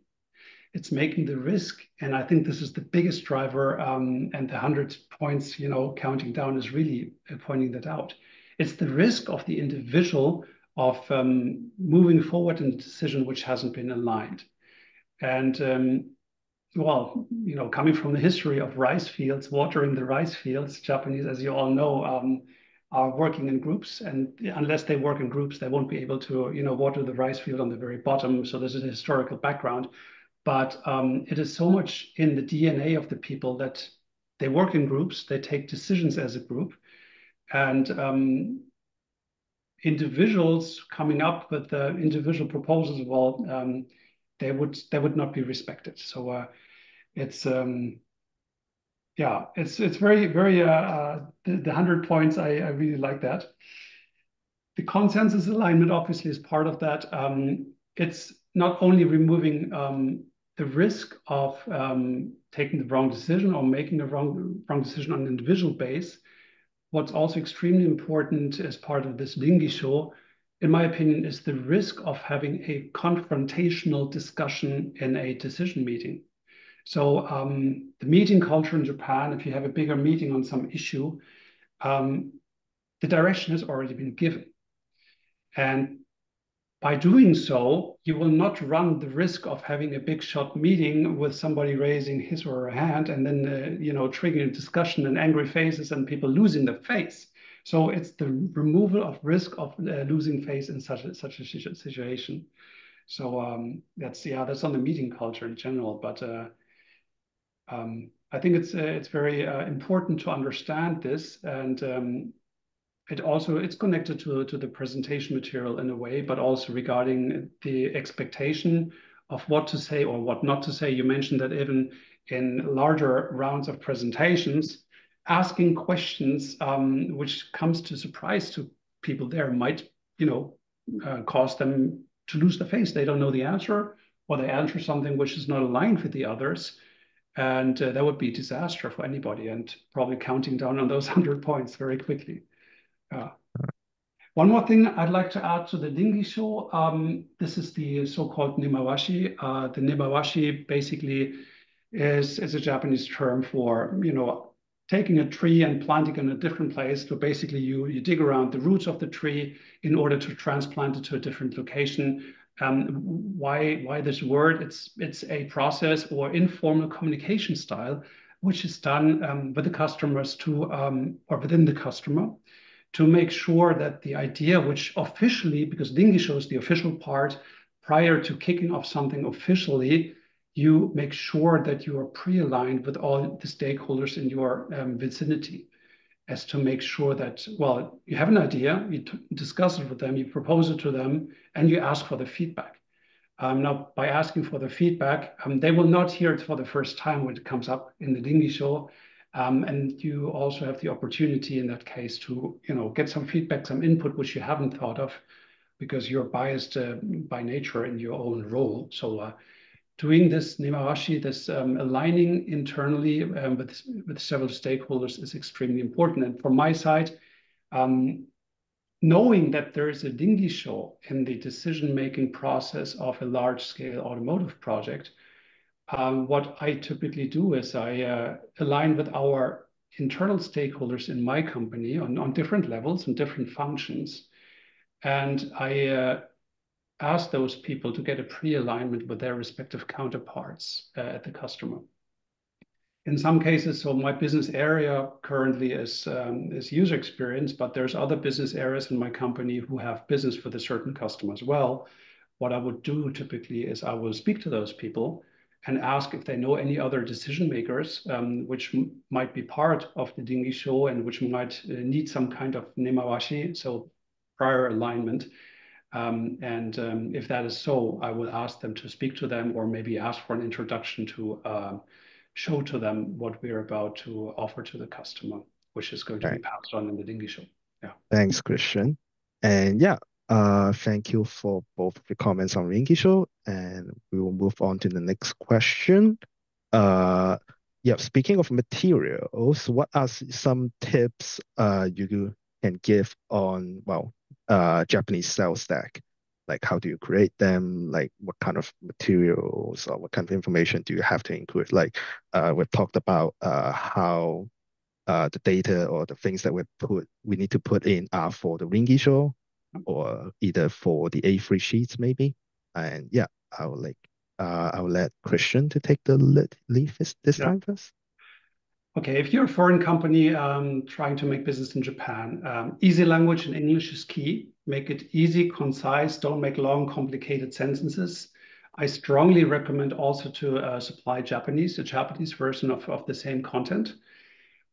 It's making the risk, and I think this is the biggest driver, and the 100 points, counting down is really pointing that out. It's the risk of the individual of moving forward in a decision which hasn't been aligned. And well, coming from the history of rice fields, watering the rice fields, Japanese, as you all know, are working in groups, and unless they work in groups, they won't be able to, water the rice field on the very bottom. So this is a historical background, but it is so much in the DNA of the people that they work in groups, they take decisions as a group, and individuals coming up with individual proposals, well, they would not be respected. So it's it's very very the 100 points. I really like that. The consensus alignment obviously is part of that. It's not only removing the risk of taking the wrong decision or making a wrong decision on an individual base. What's also extremely important as part of this dingy show, in my opinion, is the risk of having a confrontational discussion in a decision meeting. So the meeting culture in Japan, if you have a bigger meeting on some issue, the direction has already been given. And by doing so, you will not run the risk of having a big shot meeting with somebody raising his or her hand and then, triggering discussion and angry faces and people losing their face. So it's the removal of risk of losing face in such a situation. So that's on the meeting culture in general. But I think it's very important to understand this, and it's connected to the presentation material in a way, but also regarding the expectation of what to say or what not to say. You mentioned that even in larger rounds of presentations, asking questions which comes to surprise to people there might, cause them to lose the face. They don't know the answer, or they answer something which is not aligned with the others. And that would be a disaster for anybody, and probably counting down on those 100 points very quickly. One more thing I'd like to add to the dingy show. This is the so-called nemawashi. The nemawashi basically is a Japanese term for, taking a tree and planting it in a different place. So basically you dig around the roots of the tree in order to transplant it to a different location. Why this word? It's a process or informal communication style, which is done with the customers or within the customer, to make sure that the idea, which officially, because dingy shows the official part, prior to kicking off something officially, you make sure that you are pre-aligned with all the stakeholders in your vicinity, as to make sure that, well, you have an idea, you discuss it with them, you propose it to them, and you ask for the feedback. Now, by asking for the feedback, they will not hear it for the first time when it comes up in the dingy show. And you also have the opportunity in that case to, get some feedback, some input, which you haven't thought of because you're biased by nature in your own role. So doing this nemawashi, this aligning internally with several stakeholders is extremely important. And from my side, knowing that there is a dingy show in the decision-making process of a large-scale automotive project, what I typically do is I align with our internal stakeholders in my company on different levels and different functions. And I ask those people to get a pre-alignment with their respective counterparts at the customer. In some cases, so my business area currently is user experience, but there's other business areas in my company who have business with a certain customer as well. What I would do typically is I will speak to those people and ask if they know any other decision makers, which might be part of the dingy show and which might need some kind of nemawashi, so prior alignment. If that is so, I will ask them to speak to them or maybe ask for an introduction to show to them what we're about to offer to the customer, which is going to be Right. passed on in the Dingy Show. Yeah. Thanks, Christian. And yeah, thank you for both of your comments on Rinky Show. And we will move on to the next question. Uh, yeah, speaking of materials, what are some tips you can give on, well, Japanese sales deck? Like how do you create them? Like what kind of materials or what kind of information do you have to include? Like we've talked about how the data or the things that we need to put in are for the Ringy show or either for the A3 sheets maybe. And yeah, I will let Christian to take the lead this Yeah. time first. Okay, if you're a foreign company trying to make business in Japan, easy language in English is key. Make it easy, concise, don't make long, complicated sentences. I strongly recommend also to supply Japanese, a Japanese version of the same content.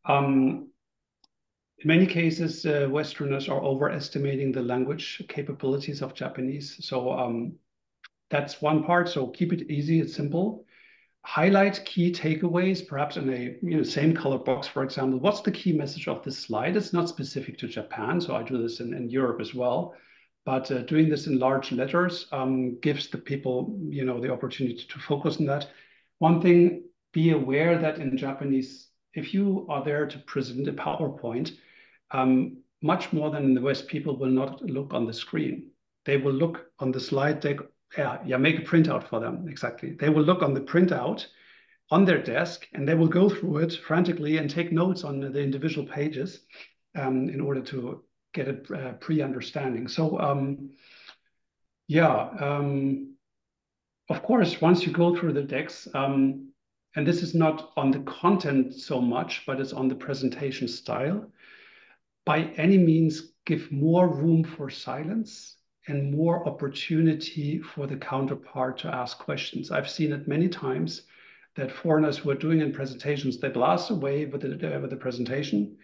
In many cases, Westerners are overestimating the language capabilities of Japanese. So that's one part. So keep it easy, it's simple. Highlight key takeaways, perhaps in a same color box, for example. What's the key message of this slide? It's not specific to Japan, so I do this in Europe as well. But doing this in large letters gives the people, the opportunity to focus on that. One thing, be aware that in Japanese, if you are there to present a PowerPoint, much more than in the West, people will not look on the screen. They will look on the slide deck. Yeah, make a printout for them. Exactly. They will look on the printout on their desk and they will go through it frantically and take notes on the individual pages in order to get a pre-understanding. So of course, once you go through the decks, and this is not on the content so much, but it's on the presentation style, by any means give more room for silence and more opportunity for the counterpart to ask questions. I've seen it many times that foreigners who are doing in presentations, they blast away with the presentation.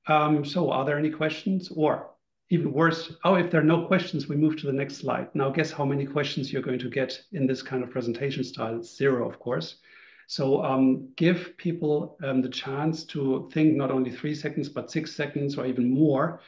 So are there any questions? Or even worse, oh, if there are no questions, we move to the next slide. Now guess how many questions you're going to get in this kind of presentation style? It's zero, of course. So give people the chance to think not only 3 seconds, but 6 seconds or even more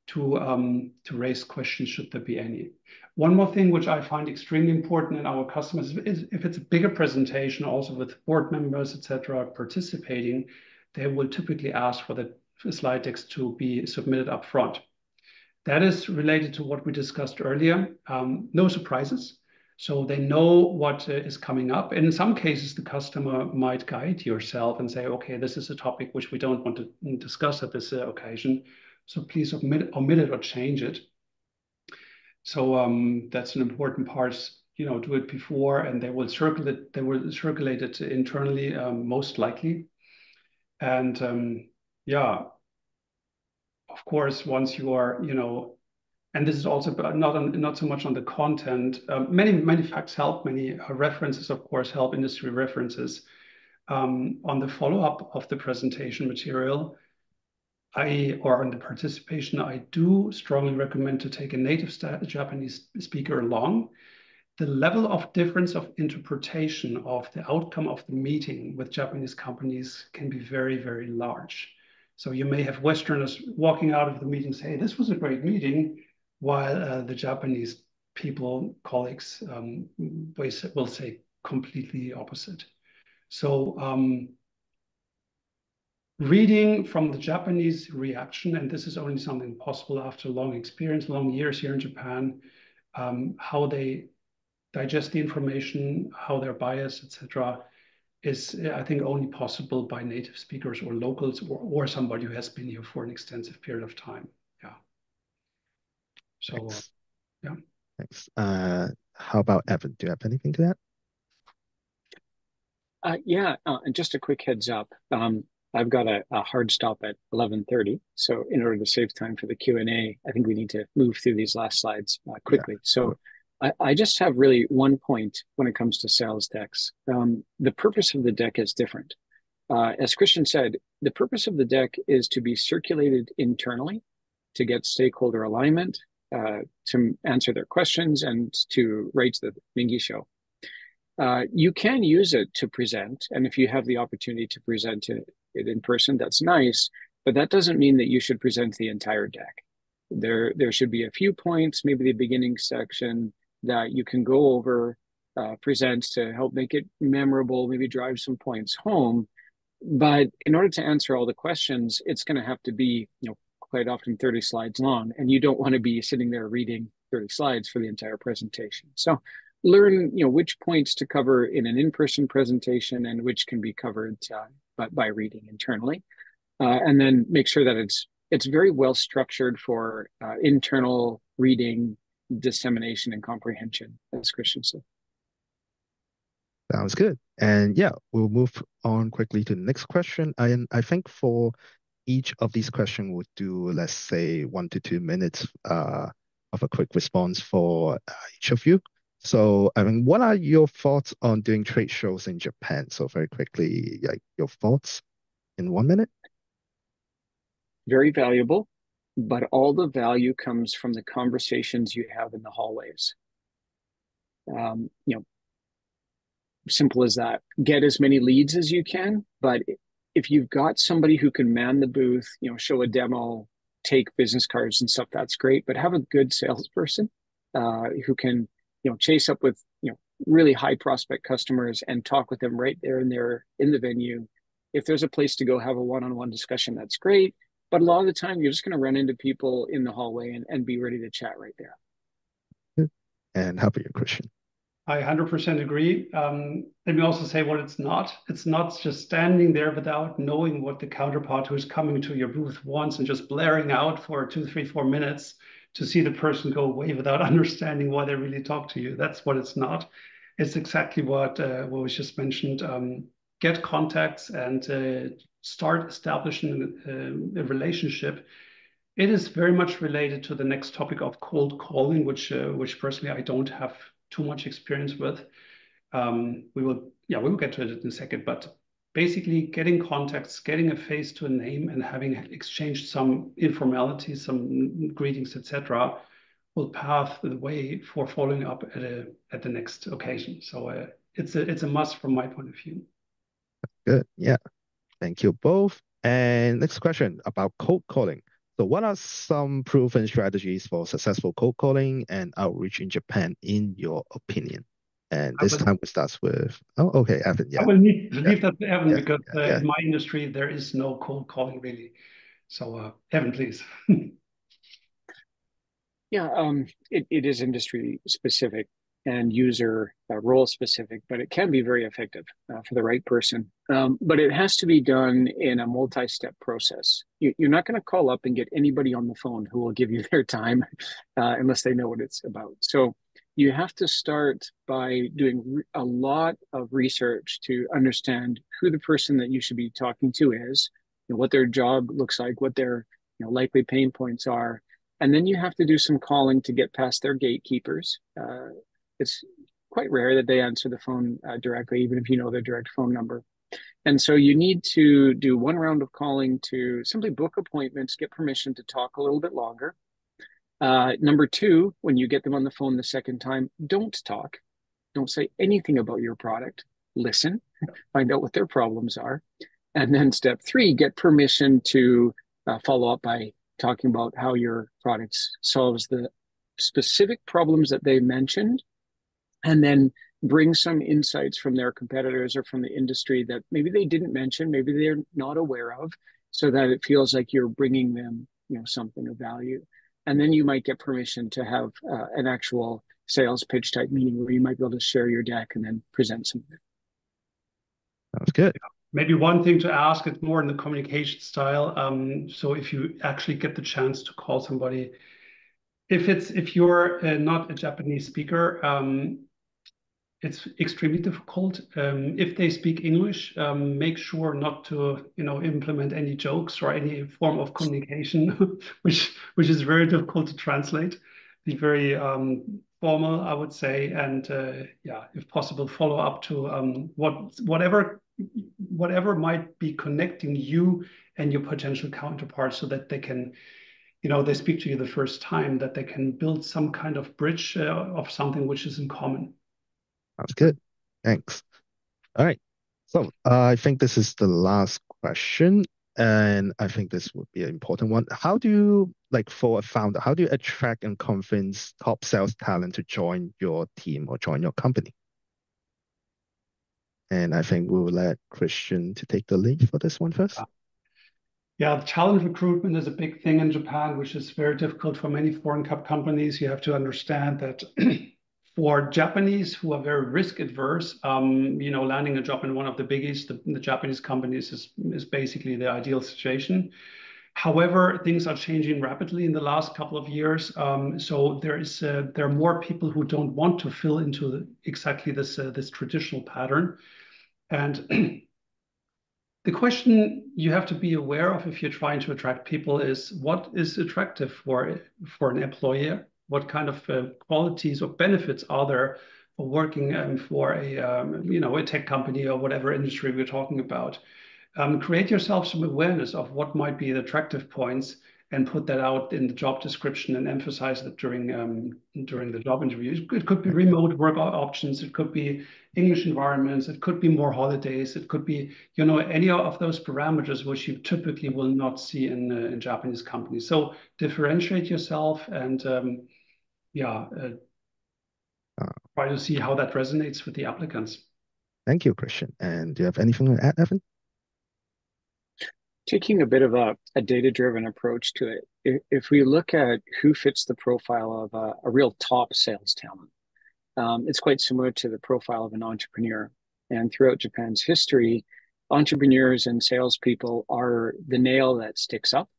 to raise questions should there be any. One more thing which I find extremely important in our customers is if it's a bigger presentation, also with board members, etc., participating, they will typically ask for the slide decks to be submitted up front. That is related to what we discussed earlier. No surprises. So they know what is coming up. And in some cases, the customer might guide yourself and say, okay, this is a topic which we don't want to discuss at this occasion. So please omit it or change it. So that's an important part. Do it before, and they will circulate it internally, most likely. And yeah, of course, once you are, and this is also not so much on the content. Many facts help, many references, of course, help, industry references. On the follow-up of the presentation material, or on the participation, I do strongly recommend to take a native Japanese speaker along. The level of difference of interpretation of the outcome of the meeting with Japanese companies can be very, very large. So you may have Westerners walking out of the meeting say, this was a great meeting, while the Japanese people, colleagues, will say completely opposite. So reading from the Japanese reaction, and this is only something possible after long experience, long years here in Japan, how they digest the information, how they're biased, etc., is, I think, only possible by native speakers or locals or somebody who has been here for an extensive period of time. Yeah. So, Thanks. yeah. Thanks. How about Evan? Do you have anything to add? Yeah, and just a quick heads up. I've got a hard stop at 11:30, so in order to save time for the Q&A, I think we need to move through these last slides Yeah. quickly. So I just have really one point when it comes to sales decks. The purpose of the deck is different. As Christian said, the purpose of the deck is to be circulated internally to get stakeholder alignment, to answer their questions and to rate the Mingy show. You can use it to present, and if you have the opportunity to present it in person, that's nice, but that doesn't mean that you should present the entire deck. There should be a few points, maybe the beginning section, that you can go over, present to help make it memorable, maybe drive some points home. But in order to answer all the questions, it's going to have to be, quite often 30 slides long, and you don't want to be sitting there reading 30 slides for the entire presentation. So learn, which points to cover in an in-person presentation and which can be covered by reading internally, and then make sure that it's very well structured for internal reading, dissemination, and comprehension, as Christian said. Sounds good. And yeah, we'll move on quickly to the next question. And I think for each of these questions, we'll do, let's say, 1 to 2 minutes of a quick response for each of you. So, I mean, what are your thoughts on doing trade shows in Japan? So very quickly, like your thoughts in 1 minute. Very valuable, but all the value comes from the conversations you have in the hallways. Simple as that. Get as many leads as you can, but if you've got somebody who can man the booth, show a demo, take business cards and stuff, that's great. But have a good salesperson who can, chase up with, really high prospect customers and talk with them right there and there in the venue. If there's a place to go have a one-on-one discussion, that's great. But a lot of the time, you're just going to run into people in the hallway and be ready to chat right there. And how about your Christian? I 100% agree. Let me also say what it's not. It's not just standing there without knowing what the counterpart who is coming to your booth wants and just blaring out for 2, 3, 4 minutes to see the person go away without understanding why they really talk to you. That's what it's not. It's exactly what was just mentioned. Get contacts and start establishing a relationship. It is very much related to the next topic of cold calling, which personally I don't have too much experience with. We will get to it in a second, but basically getting contacts, getting a face to a name, and having exchanged some informality, some greetings, etc., will pave the way for following up at the next occasion. So it's a must from my point of view. Good. Yeah. Thank you both. And next question about cold calling. So what are some proven strategies for successful cold calling and outreach in Japan, in your opinion? And this time we start with, okay, Evan, yeah. I will need to leave that to Evan because yeah. in my industry, there is no cold calling really. So Evan, please. Yeah, it is industry specific and user role specific, but it can be very effective for the right person. But it has to be done in a multi-step process. You're not going to call up and get anybody on the phone who will give you their time unless they know what it's about. So you have to start by doing a lot of research to understand who the person that you should be talking to is, what their job looks like, what their likely pain points are. And then you have to do some calling to get past their gatekeepers. It's quite rare that they answer the phone directly, even if you know their direct phone number. And so you need to do one round of calling to simply book appointments, get permission to talk a little bit longer. Number 2, when you get them on the phone the second time, don't talk. Don't say anything about your product. Listen, find out what their problems are. And then step 3, get permission to follow up by talking about how your product solves the specific problems that they mentioned, and then bring some insights from their competitors or from the industry that maybe they didn't mention, maybe they're not aware of, so that it feels like you're bringing them, something of value. And then you might get permission to have an actual sales pitch type meeting where you might be able to share your deck and then present something. That was good. Maybe one thing to ask, it's more in the communication style. So if you actually get the chance to call somebody, if you're not a Japanese speaker, it's extremely difficult. If they speak English, make sure not to implement any jokes or any form of communication, which is very difficult to translate. Be very formal, I would say, and if possible, follow up to whatever might be connecting you and your potential counterpart, so that they can they speak to you the first time, that they can build some kind of bridge of something which is in common. Sounds good. Thanks. All right. So I think this is the last question, and I think this would be an important one. How do you, like for a founder, how do you attract and convince top sales talent to join your team or join your company? And I think we'll let Christian to take the lead for this one first. Yeah, talent recruitment is a big thing in Japan, which is very difficult for many foreign companies. You have to understand that for Japanese who are very risk adverse, landing a job in one of the biggies, the Japanese companies is basically the ideal situation. However, things are changing rapidly in the last couple of years. So there are more people who don't want to fill into exactly this traditional pattern. And the question you have to be aware of if you're trying to attract people is what is attractive for an employer? What kind of qualities or benefits are there for working for a tech company or whatever industry we're talking about? Create yourself some awareness of what might be the attractive points and put that out in the job description and emphasize it during the job interview. It could be remote work options. It could be English environments. It could be more holidays. It could be, any of those parameters which you typically will not see in Japanese companies. So differentiate yourself and try to see how that resonates with the applicants. Thank you, Christian. And do you have anything to add, Evan? Taking a bit of a data-driven approach to it, if we look at who fits the profile of a real top sales talent, it's quite similar to the profile of an entrepreneur. And throughout Japan's history, entrepreneurs and salespeople are the nail that sticks up.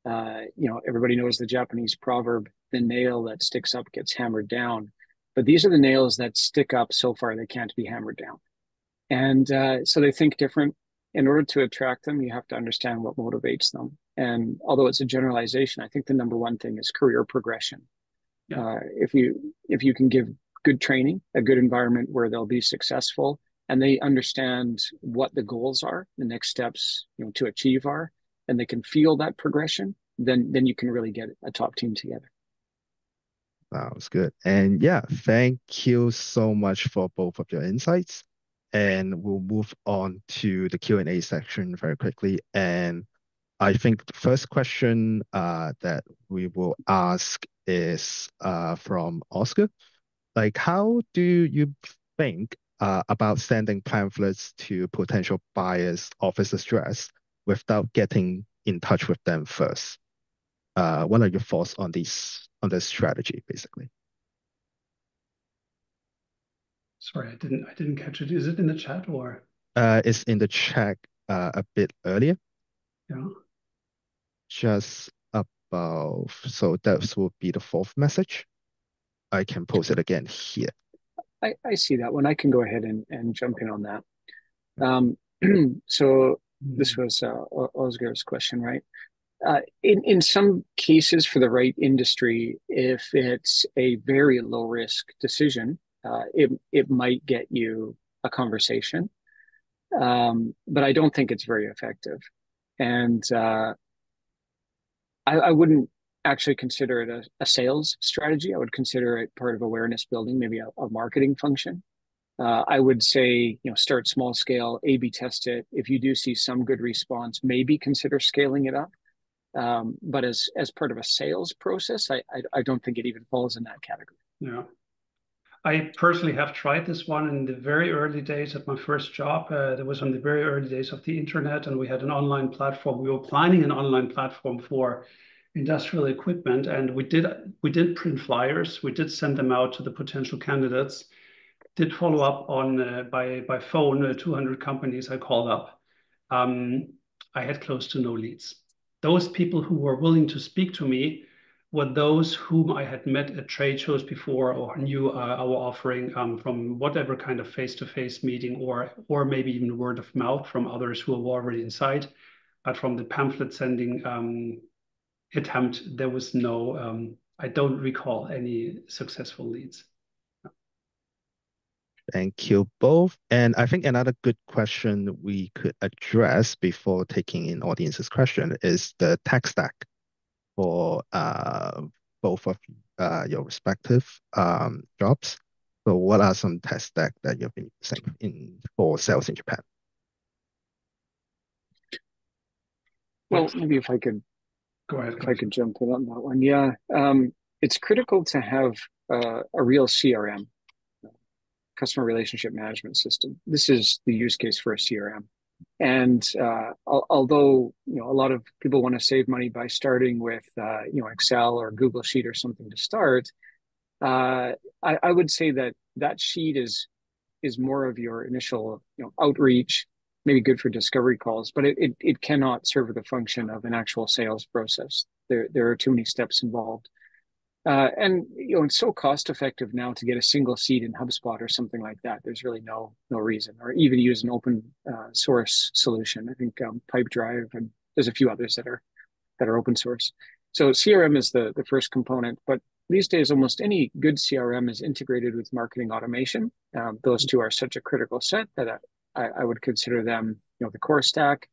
Everybody knows the Japanese proverb, the nail that sticks up gets hammered down. But these are the nails that stick up so far they can't be hammered down. And so they think different. In order to attract them, you have to understand what motivates them. And although it's a generalization, I think the number one thing is career progression. Yeah. If you can give good training, a good environment where they'll be successful, and they understand what the goals are, the next steps, to achieve are, and they can feel that progression, then you can really get a top team together. That was good. And yeah, thank you so much for both of your insights. And we'll move on to the Q&A section very quickly. And I think the first question that we will ask is from Oscar. Like, how do you think about sending pamphlets to potential buyers' office address without getting in touch with them first? What are your thoughts on this strategy, basically? Sorry, I didn't catch it. Is it in the chat or? It's in the chat a bit earlier. Yeah. Just above. So that will be the fourth message. I can post it again here. I see that one. I can go ahead and jump in on that. So this was Oscar's question, right? In some cases, for the right industry, if it's a very low risk decision, it might get you a conversation, but I don't think it's very effective. And I wouldn't actually consider it a sales strategy. I would consider it part of awareness building, maybe a marketing function. I would say, start small scale, A/B test it. If you do see some good response, maybe consider scaling it up. But as part of a sales process, I don't think it even falls in that category. Yeah. I personally have tried this one in the very early days of my first job. That was on the very early days of the internet, and we had an online platform. We were planning an online platform for industrial equipment, and we did print flyers. We did send them out to the potential candidates. Did follow up on by phone 200 companies I called up. I had close to no leads. Those people who were willing to speak to me were those whom I had met at trade shows before or knew our offering from whatever kind of face-to-face meeting or maybe even word of mouth from others who were already inside. But from the pamphlet sending attempt, there was no, I don't recall any successful leads. Thank you both. And I think another good question we could address before taking in audience's question is the tech stack. for both of your respective jobs. So what are some tech stack that you've been using for sales in Japan? Well, maybe if I could Go ahead. if I could jump in on that one. Yeah, it's critical to have a real CRM, customer relationship management system. This is the use case for a CRM. And although a lot of people want to save money by starting with Excel or Google Sheet or something to start, I would say that that sheet is more of your initial outreach, maybe good for discovery calls, but it cannot serve the function of an actual sales process. There are too many steps involved. And it's so cost effective now to get a single seat in HubSpot or something like that. There's really no reason, or even use an open source solution. I think Pipedrive, and there's a few others that are open source. So CRM is the first component, but these days almost any good CRM is integrated with marketing automation. Those two are such a critical set that I would consider them the core stack.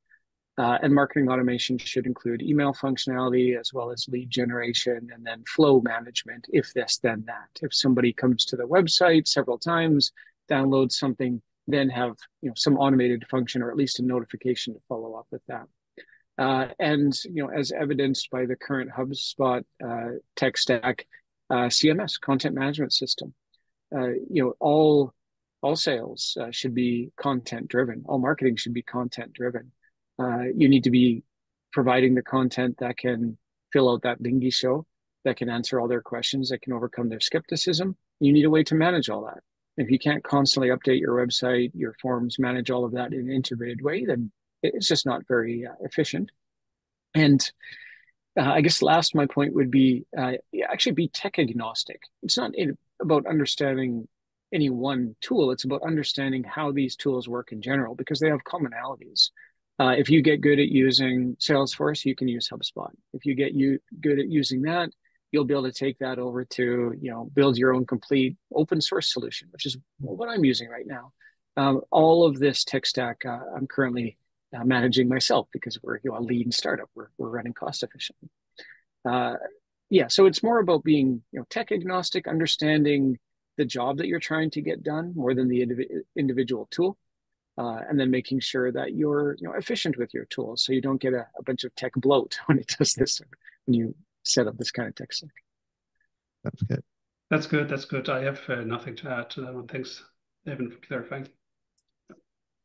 And marketing automation should include email functionality as well as lead generation and then flow management, if this, then that. If somebody comes to the website several times, downloads something, then have some automated function or at least a notification to follow up with that. And as evidenced by the current HubSpot tech stack, CMS, content management system. All sales should be content driven. All marketing should be content driven. You need to be providing the content that can fill out that dingy show, that can answer all their questions, that can overcome their skepticism. You need a way to manage all that. If you can't constantly update your website, your forms, manage all of that in an integrated way, then it's just not very efficient. And I guess last, my point would be actually be tech agnostic. It's not about understanding any one tool. It's about understanding how these tools work in general because they have commonalities. If you get good at using Salesforce, you can use HubSpot. If you get good at using that, you'll be able to take that over to build your own complete open source solution, which is what I'm using right now. All of this tech stack I'm currently managing myself because we're a lean startup. We're running cost efficiently. So it's more about being tech agnostic, understanding the job that you're trying to get done more than the individual tool. And then making sure that you're efficient with your tools so you don't get a bunch of tech bloat when it does this, when you set up this kind of tech stack. That's good. That's good. That's good. I have nothing to add to that one. Thanks, Evan, for clarifying.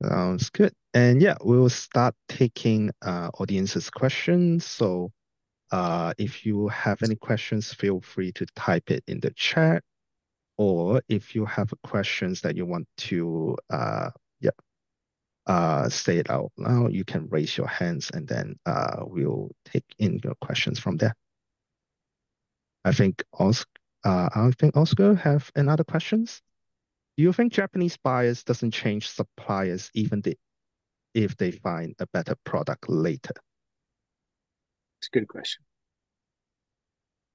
Sounds good. And yeah, we will start taking audience's questions. So if you have any questions, feel free to type it in the chat. Or if you have questions that you want to say it out loud, you can raise your hands and then we'll take in your questions from there. I think Oscar have another questions. Do you think Japanese buyers doesn't change suppliers even if they find a better product later? It's a good question.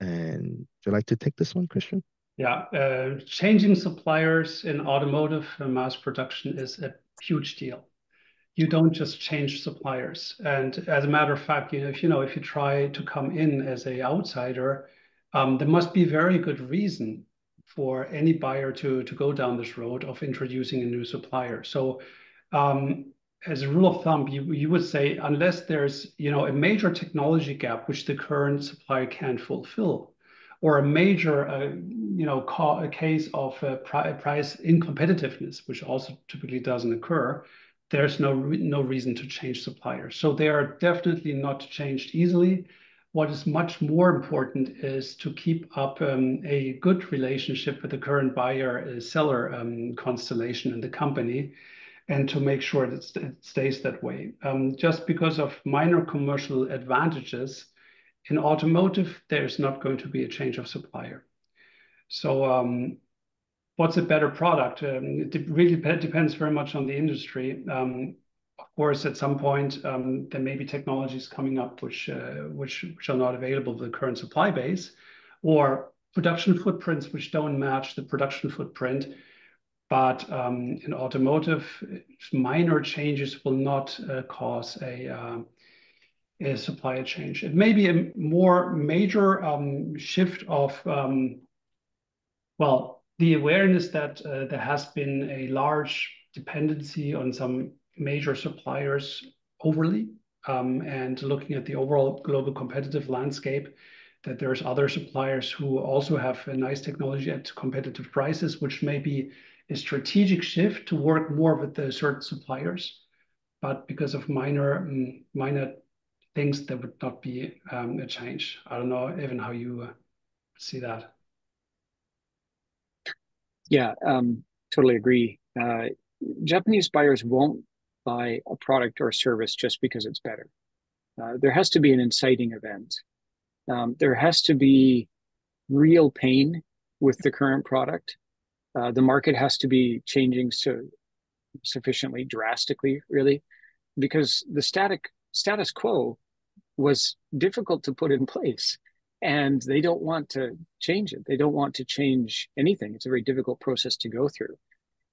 And would you like to take this one, Christian? Yeah, changing suppliers in automotive mass production is a huge deal. You don't just change suppliers. And as a matter of fact, if you try to come in as an outsider, there must be very good reason for any buyer to go down this road of introducing a new supplier. So as a rule of thumb, you would say unless there's a major technology gap which the current supplier can't fulfill, or a major a case of price incompetitiveness, which also typically doesn't occur, there's no reason to change suppliers. So they are definitely not changed easily. What is much more important is to keep up a good relationship with the current buyer seller constellation in the company, and to make sure that it stays that way. Just because of minor commercial advantages in automotive, there's not going to be a change of supplier. So what's a better product? It really depends very much on the industry. Of course, at some point, there may be technologies coming up which are not available with the current supply base, or production footprints which don't match the production footprint. But in automotive, minor changes will not cause a supply change. It may be a more major shift of well, the awareness that there has been a large dependency on some major suppliers overly, and looking at the overall global competitive landscape, that there's other suppliers who also have a nice technology at competitive prices, which may be a strategic shift to work more with the certain suppliers. But because of minor things, there would not be a change. I don't know, Evan, how you see that. Yeah, totally agree. Japanese buyers won't buy a product or service just because it's better. There has to be an inciting event. There has to be real pain with the current product. The market has to be changing sufficiently drastically, really, because the status quo was difficult to put in place, and they don't want to change it. They don't want to change anything. It's a very difficult process to go through.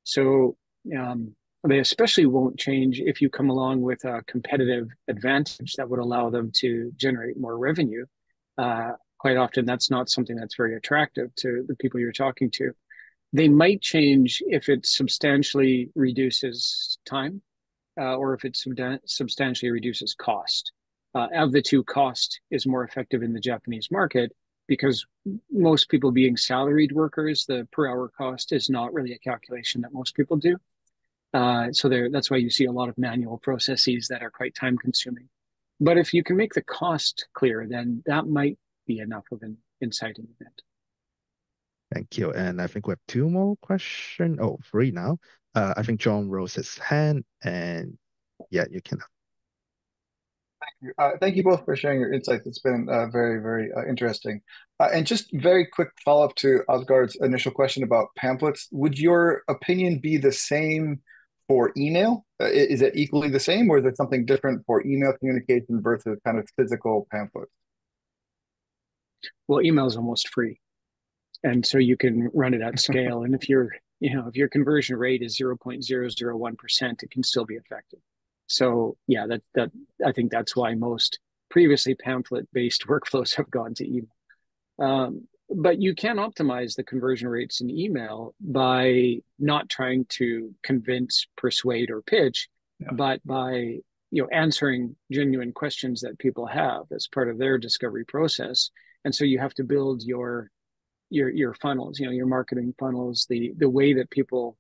So they especially won't change if you come along with a competitive advantage that would allow them to generate more revenue. Quite often, that's not something that's very attractive to the people you're talking to. They might change if it substantially reduces time, or if it substantially reduces cost. Of the two, cost is more effective in the Japanese market because most people being salaried workers, the per hour cost is not really a calculation that most people do. So that's why you see a lot of manual processes that are quite time consuming. But if you can make the cost clear, then that might be enough of an inciting event. Thank you. And I think we have two more questions. Oh, three now. I think John rose his hand, and yeah, you can. Thank you both for sharing your insights. It's been very, very interesting. And just very quick follow-up to Osgard's initial question about pamphlets. Would your opinion be the same for email? Is it equally the same, or is there something different for email communication versus kind of physical pamphlets? Well, email is almost free, and so you can run it at scale. And if if your conversion rate is 0.001%, it can still be effective. So yeah, that I think that's why most previously pamphlet-based workflows have gone to email. But you can optimize the conversion rates in email by not trying to convince, persuade, or pitch, but by answering genuine questions that people have as part of their discovery process. And so you have to build your funnels, your marketing funnels, the way that people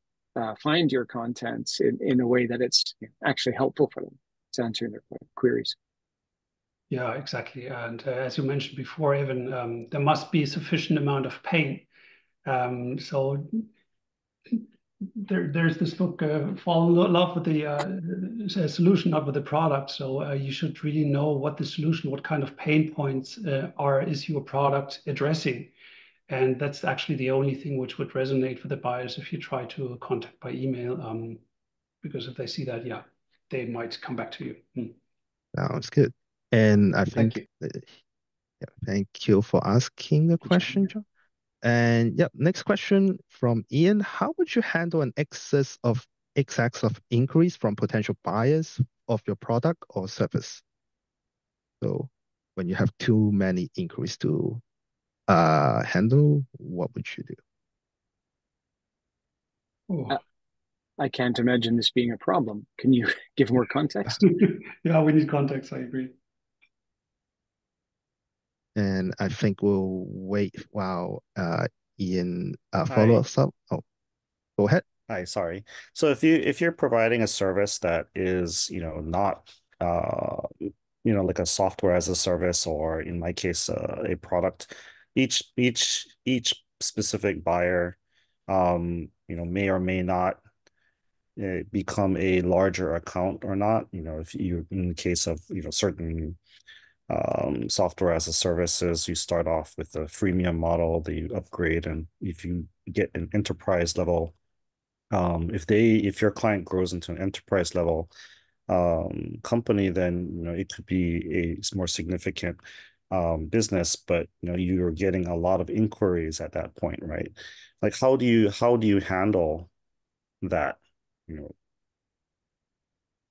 find your content in a way that it's actually helpful for them. It's answering their queries. Yeah, exactly. And as you mentioned before, Evan, there must be a sufficient amount of pain. So there's this book, Fall in Love with the Solution, not with the product. So you should really know what the solution, what kind of pain points is your product addressing. And that's actually the only thing which would resonate for the buyers if you try to contact by email, because if they see that, yeah, they might come back to you. Sounds good. And I Thank think, you. yeah, thank you for asking the question, John. And yeah, next question from Ian. How would you handle an excess of inquiries from potential buyers of your product or service? So when you have too many inquiries to handle, what would you do? Oh. I can't imagine this being a problem. Can you give more context? Yeah, we need context. I agree. And I think we'll wait while Ian Hi. follows up. Oh, go ahead. Hi, sorry. So if you're providing a service that is, not like a software as a service, or in my case, a product, each specific buyer may or may not become a larger account or not. If you in the case of certain software as a services, you start off with a freemium model, that you upgrade, and if you get an enterprise level, if your client grows into an enterprise level company, then it could be a more significant business, but you're getting a lot of inquiries at that point, right? Like how do you handle that?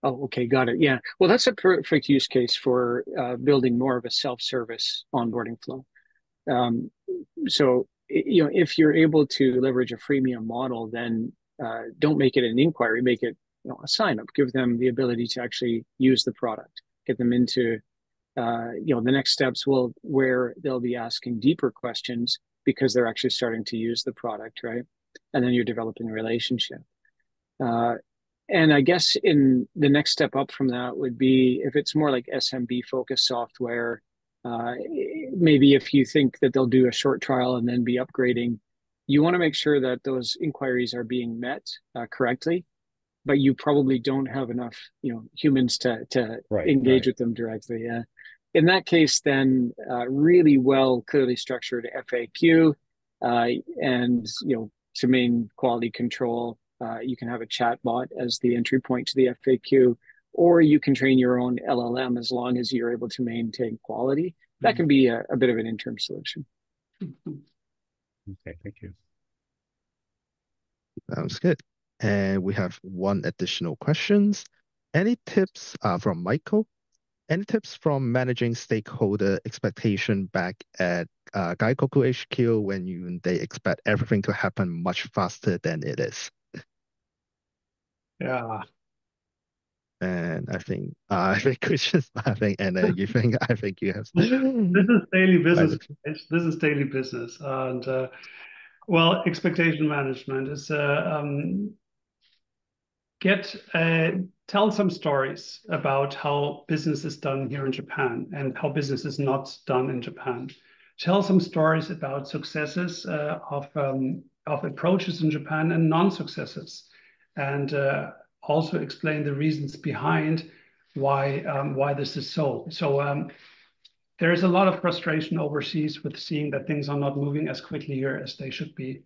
Oh, okay, got it. Yeah. Well, that's a perfect use case for building more of a self-service onboarding flow. Um, so, if you're able to leverage a freemium model, then don't make it an inquiry, make it a sign up. Give them the ability to actually use the product. Get them into the next steps will where they'll be asking deeper questions because they're actually starting to use the product, right? And then you're developing a relationship. Uh, and I guess in the next step up from that would be if it's more like SMB focused software, uh, maybe if you think that they'll do a short trial and then be upgrading, you want to make sure that those inquiries are being met correctly, but you probably don't have enough, humans to Right, engage right. with them directly. Yeah. In that case, then really well, clearly structured FAQ, uh, and to main quality control, you can have a chat bot as the entry point to the FAQ, or you can train your own LLM as long as you're able to maintain quality. That can be a bit of an interim solution. Okay, thank you. Sounds good. And we have one additional questions. Any tips from Michael? Any tips from managing stakeholder expectation back at Gaikoku HQ when they expect everything to happen much faster than it is? Yeah. And I think Christian's laughing, and you think I think you have This is daily quite business, a few. guys. This is daily business. And well, expectation management is get tell some stories about how business is done here in Japan and how business is not done in Japan. Tell some stories about successes of approaches in Japan and non-successes, and also explain the reasons behind why this is so. So there is a lot of frustration overseas with seeing that things are not moving as quickly here as they should be.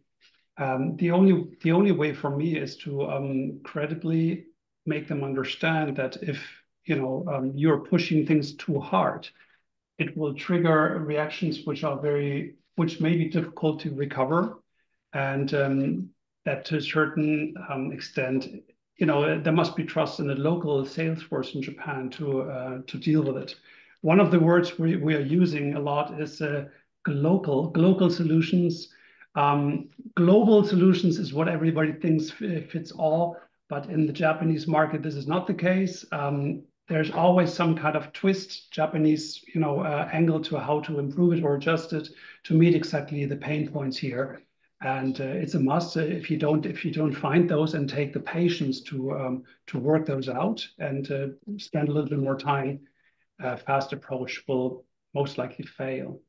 The only way for me is to credibly make them understand that if you're pushing things too hard, it will trigger reactions which may be difficult to recover, and that to a certain extent, there must be trust in the local sales force in Japan to deal with it. One of the words we are using a lot is global solutions. Global solutions is what everybody thinks fits all, but in the Japanese market, this is not the case. There's always some kind of twist, Japanese, angle to how to improve it or adjust it to meet exactly the pain points here. And it's a must if you don't find those and take the patience to work those out and spend a little bit more time. Fast approach will most likely fail.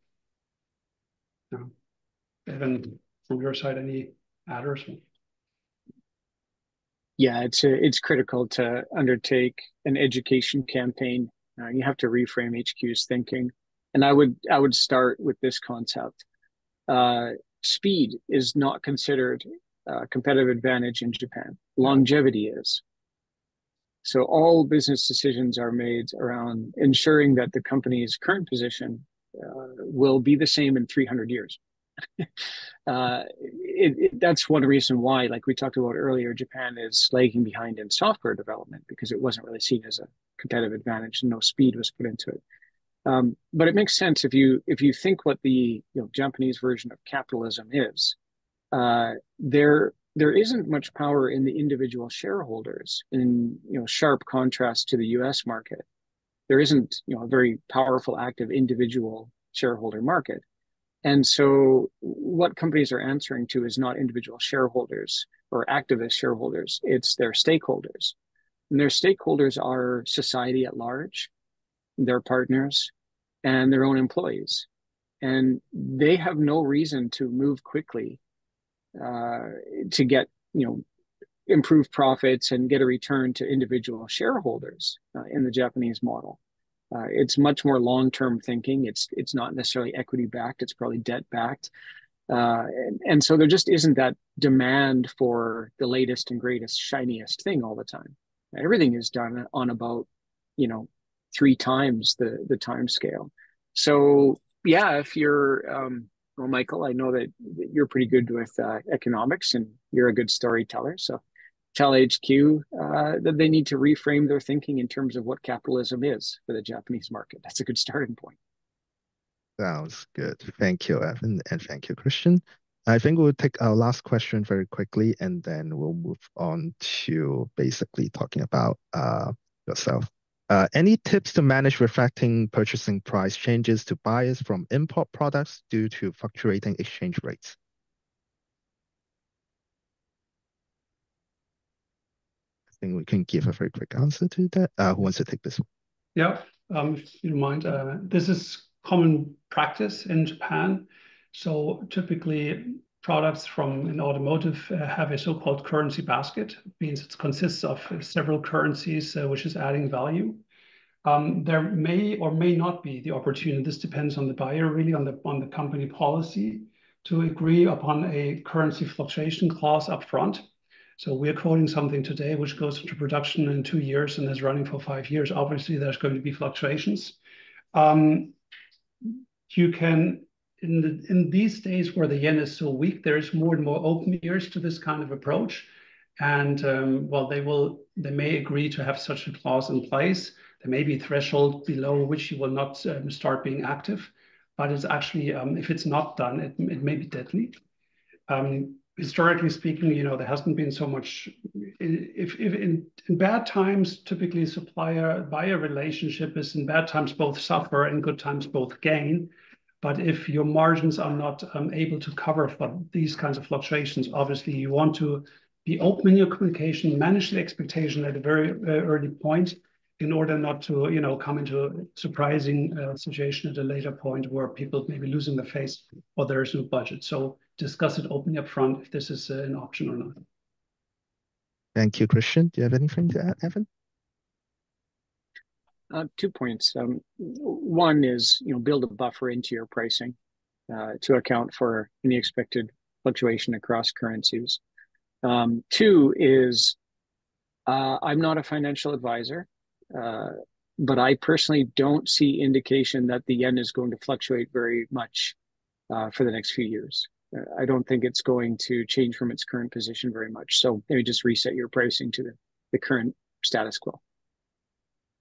Evan, from your side, any adders? Yeah, it's critical to undertake an education campaign. You have to reframe HQ's thinking, and I would start with this concept. Uh, Speed is not considered a competitive advantage in Japan. Longevity is. So all business decisions are made around ensuring that the company's current position will be the same in 300 years. That's one reason why, like we talked about earlier, Japan is lagging behind in software development because it wasn't really seen as a competitive advantage and no speed was put into it. But it makes sense if you think what the Japanese version of capitalism is. There isn't much power in the individual shareholders in sharp contrast to the U.S. market. There isn't a very powerful, active individual shareholder market. And so what companies are answering to is not individual shareholders or activist shareholders, it's their stakeholders. And their stakeholders are society at large, their partners, and their own employees. And they have no reason to move quickly uh, to get, improve profits and get a return to individual shareholders in the Japanese model. It's much more long-term thinking. It's not necessarily equity backed. It's probably debt backed, and so there just isn't that demand for the latest and greatest, shiniest thing all the time. Everything is done on about, you know, three times the time scale. So yeah, if you're well, Michael, I know that you're pretty good with economics and you're a good storyteller. So tell HQ that they need to reframe their thinking in terms of what capitalism is for the Japanese market. That's a good starting point. Sounds good. Thank you, Evan, and thank you, Christian. I think we'll take our last question very quickly, and then we'll move on to basically talking about yourself. Any tips to manage reflecting purchasing price changes to buyers from import products due to fluctuating exchange rates? I think we can give a very quick answer to that. Who wants to take this one? Yeah, if you don't mind. This is common practice in Japan. So typically products from an automotive have a so-called currency basket. It means it consists of several currencies, which is adding value. There may or may not be the opportunity. This depends on the buyer, really, on the company policy, to agree upon a currency fluctuation clause up front. So we're quoting something today which goes into production in 2 years and is running for 5 years. Obviously, there's going to be fluctuations. You can, in these days where the yen is so weak, there's more and more open ears to this kind of approach. And well, they may agree to have such a clause in place. There may be a threshold below which you will not start being active, but it's actually, if it's not done, it may be deadly. Historically speaking, there hasn't been so much. If in bad times, typically supplier-buyer relationship is in bad times both suffer and good times both gain. But if your margins are not able to cover for these kinds of fluctuations, obviously you want to be open in your communication, manage the expectation at a very early point in order not to, come into a surprising situation at a later point where people may be losing their face or there is no budget. So discuss it openly up front if this is an option or not. Thank you, Christian. Do you have anything to add, Evan? 2 points. One is, build a buffer into your pricing to account for any expected fluctuation across currencies. 2 is, I'm not a financial advisor, but I personally don't see indication that the yen is going to fluctuate very much for the next few years. I don't think it's going to change from its current position very much. So maybe just reset your pricing to the current status quo.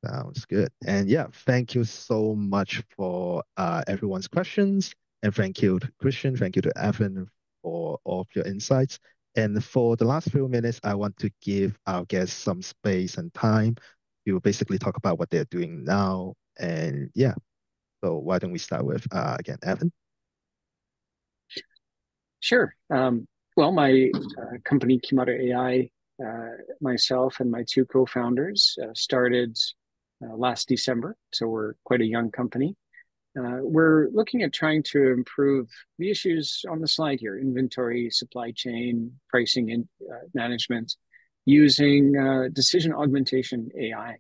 Sounds good. And yeah, thank you so much for everyone's questions. And thank you to Christian, thank you to Evan for all of your insights. And for the last few minutes, I want to give our guests some space and time to basically talk about what they're doing now. And yeah, so why don't we start with, again, Evan? Sure. Well, my company, Kimaru AI, myself and my 2 co-founders started last December. So we're quite a young company. We're looking at trying to improve the issues on the slide here: inventory, supply chain, pricing, and management, using decision augmentation AI.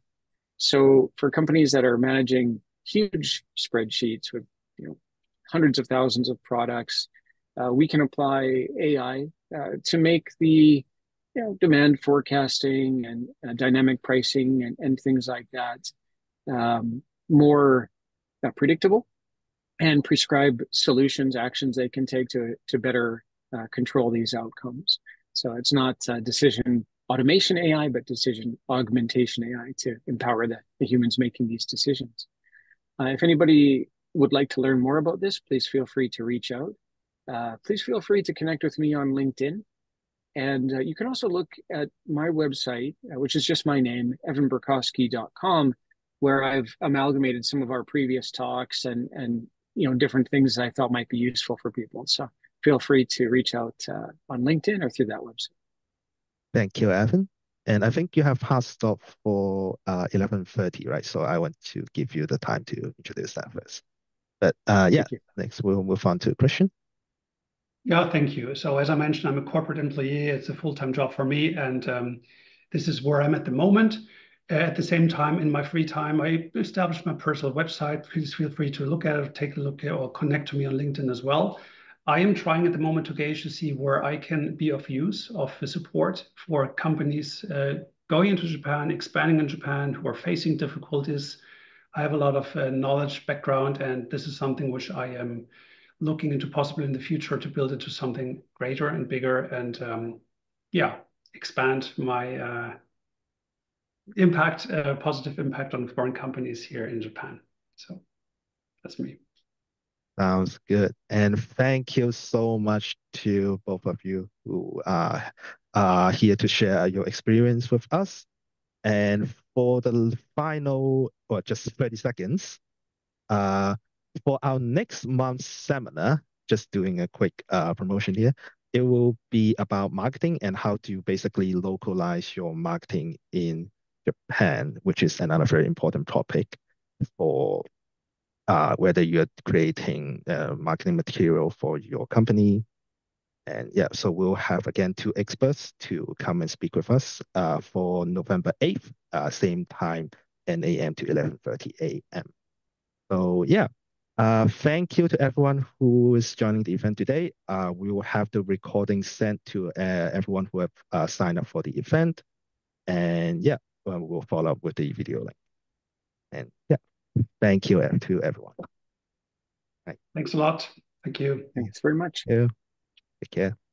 So for companies that are managing huge spreadsheets with hundreds of thousands of products, we can apply AI to make the demand forecasting and dynamic pricing and things like that more predictable, and prescribe solutions, actions they can take to better control these outcomes. So it's not decision automation AI, but decision augmentation AI to empower the humans making these decisions. If anybody would like to learn more about this, please feel free to reach out. Please feel free to connect with me on LinkedIn. And you can also look at my website, which is just my name, evanburkosky.com, where I've amalgamated some of our previous talks and different things that I thought might be useful for people. So feel free to reach out on LinkedIn or through that website. Thank you, Evan. And I think you have hard stop for 11:30, right? So I want to give you the time to introduce that first. But yeah, next we'll move on to Christian. Yeah, thank you. So as I mentioned, I'm a corporate employee. It's a full-time job for me, and this is where I'm at the moment. At the same time, in my free time, I established my personal website. Please feel free to look at it, take a look, or connect to me on LinkedIn as well. I am trying at the moment to gauge to see where I can be of use, of support for companies going into Japan, expanding in Japan, who are facing difficulties. I have a lot of knowledge, background, and this is something which I am looking into possibly in the future to build it to something greater and bigger. And yeah, expand my impact, positive impact on foreign companies here in Japan. So that's me. Sounds good. And thank you so much to both of you who are here to share your experience with us. And for the final, or just 30 seconds, uh, for our next month's seminar, just doing a quick promotion here, it will be about marketing and how to basically localize your marketing in Japan, which is another very important topic for whether you're creating marketing material for your company. And yeah, so we'll have again 2 experts to come and speak with us for November 8th, same time, 10 a.m. to 11:30 a.m. So yeah, thank you to everyone who is joining the event today. We will have the recording sent to everyone who have signed up for the event. And yeah, we'll follow up with the video link. And yeah, thank you to everyone. Right. Thanks a lot. Thank you. Thanks very much. Yeah. Take care.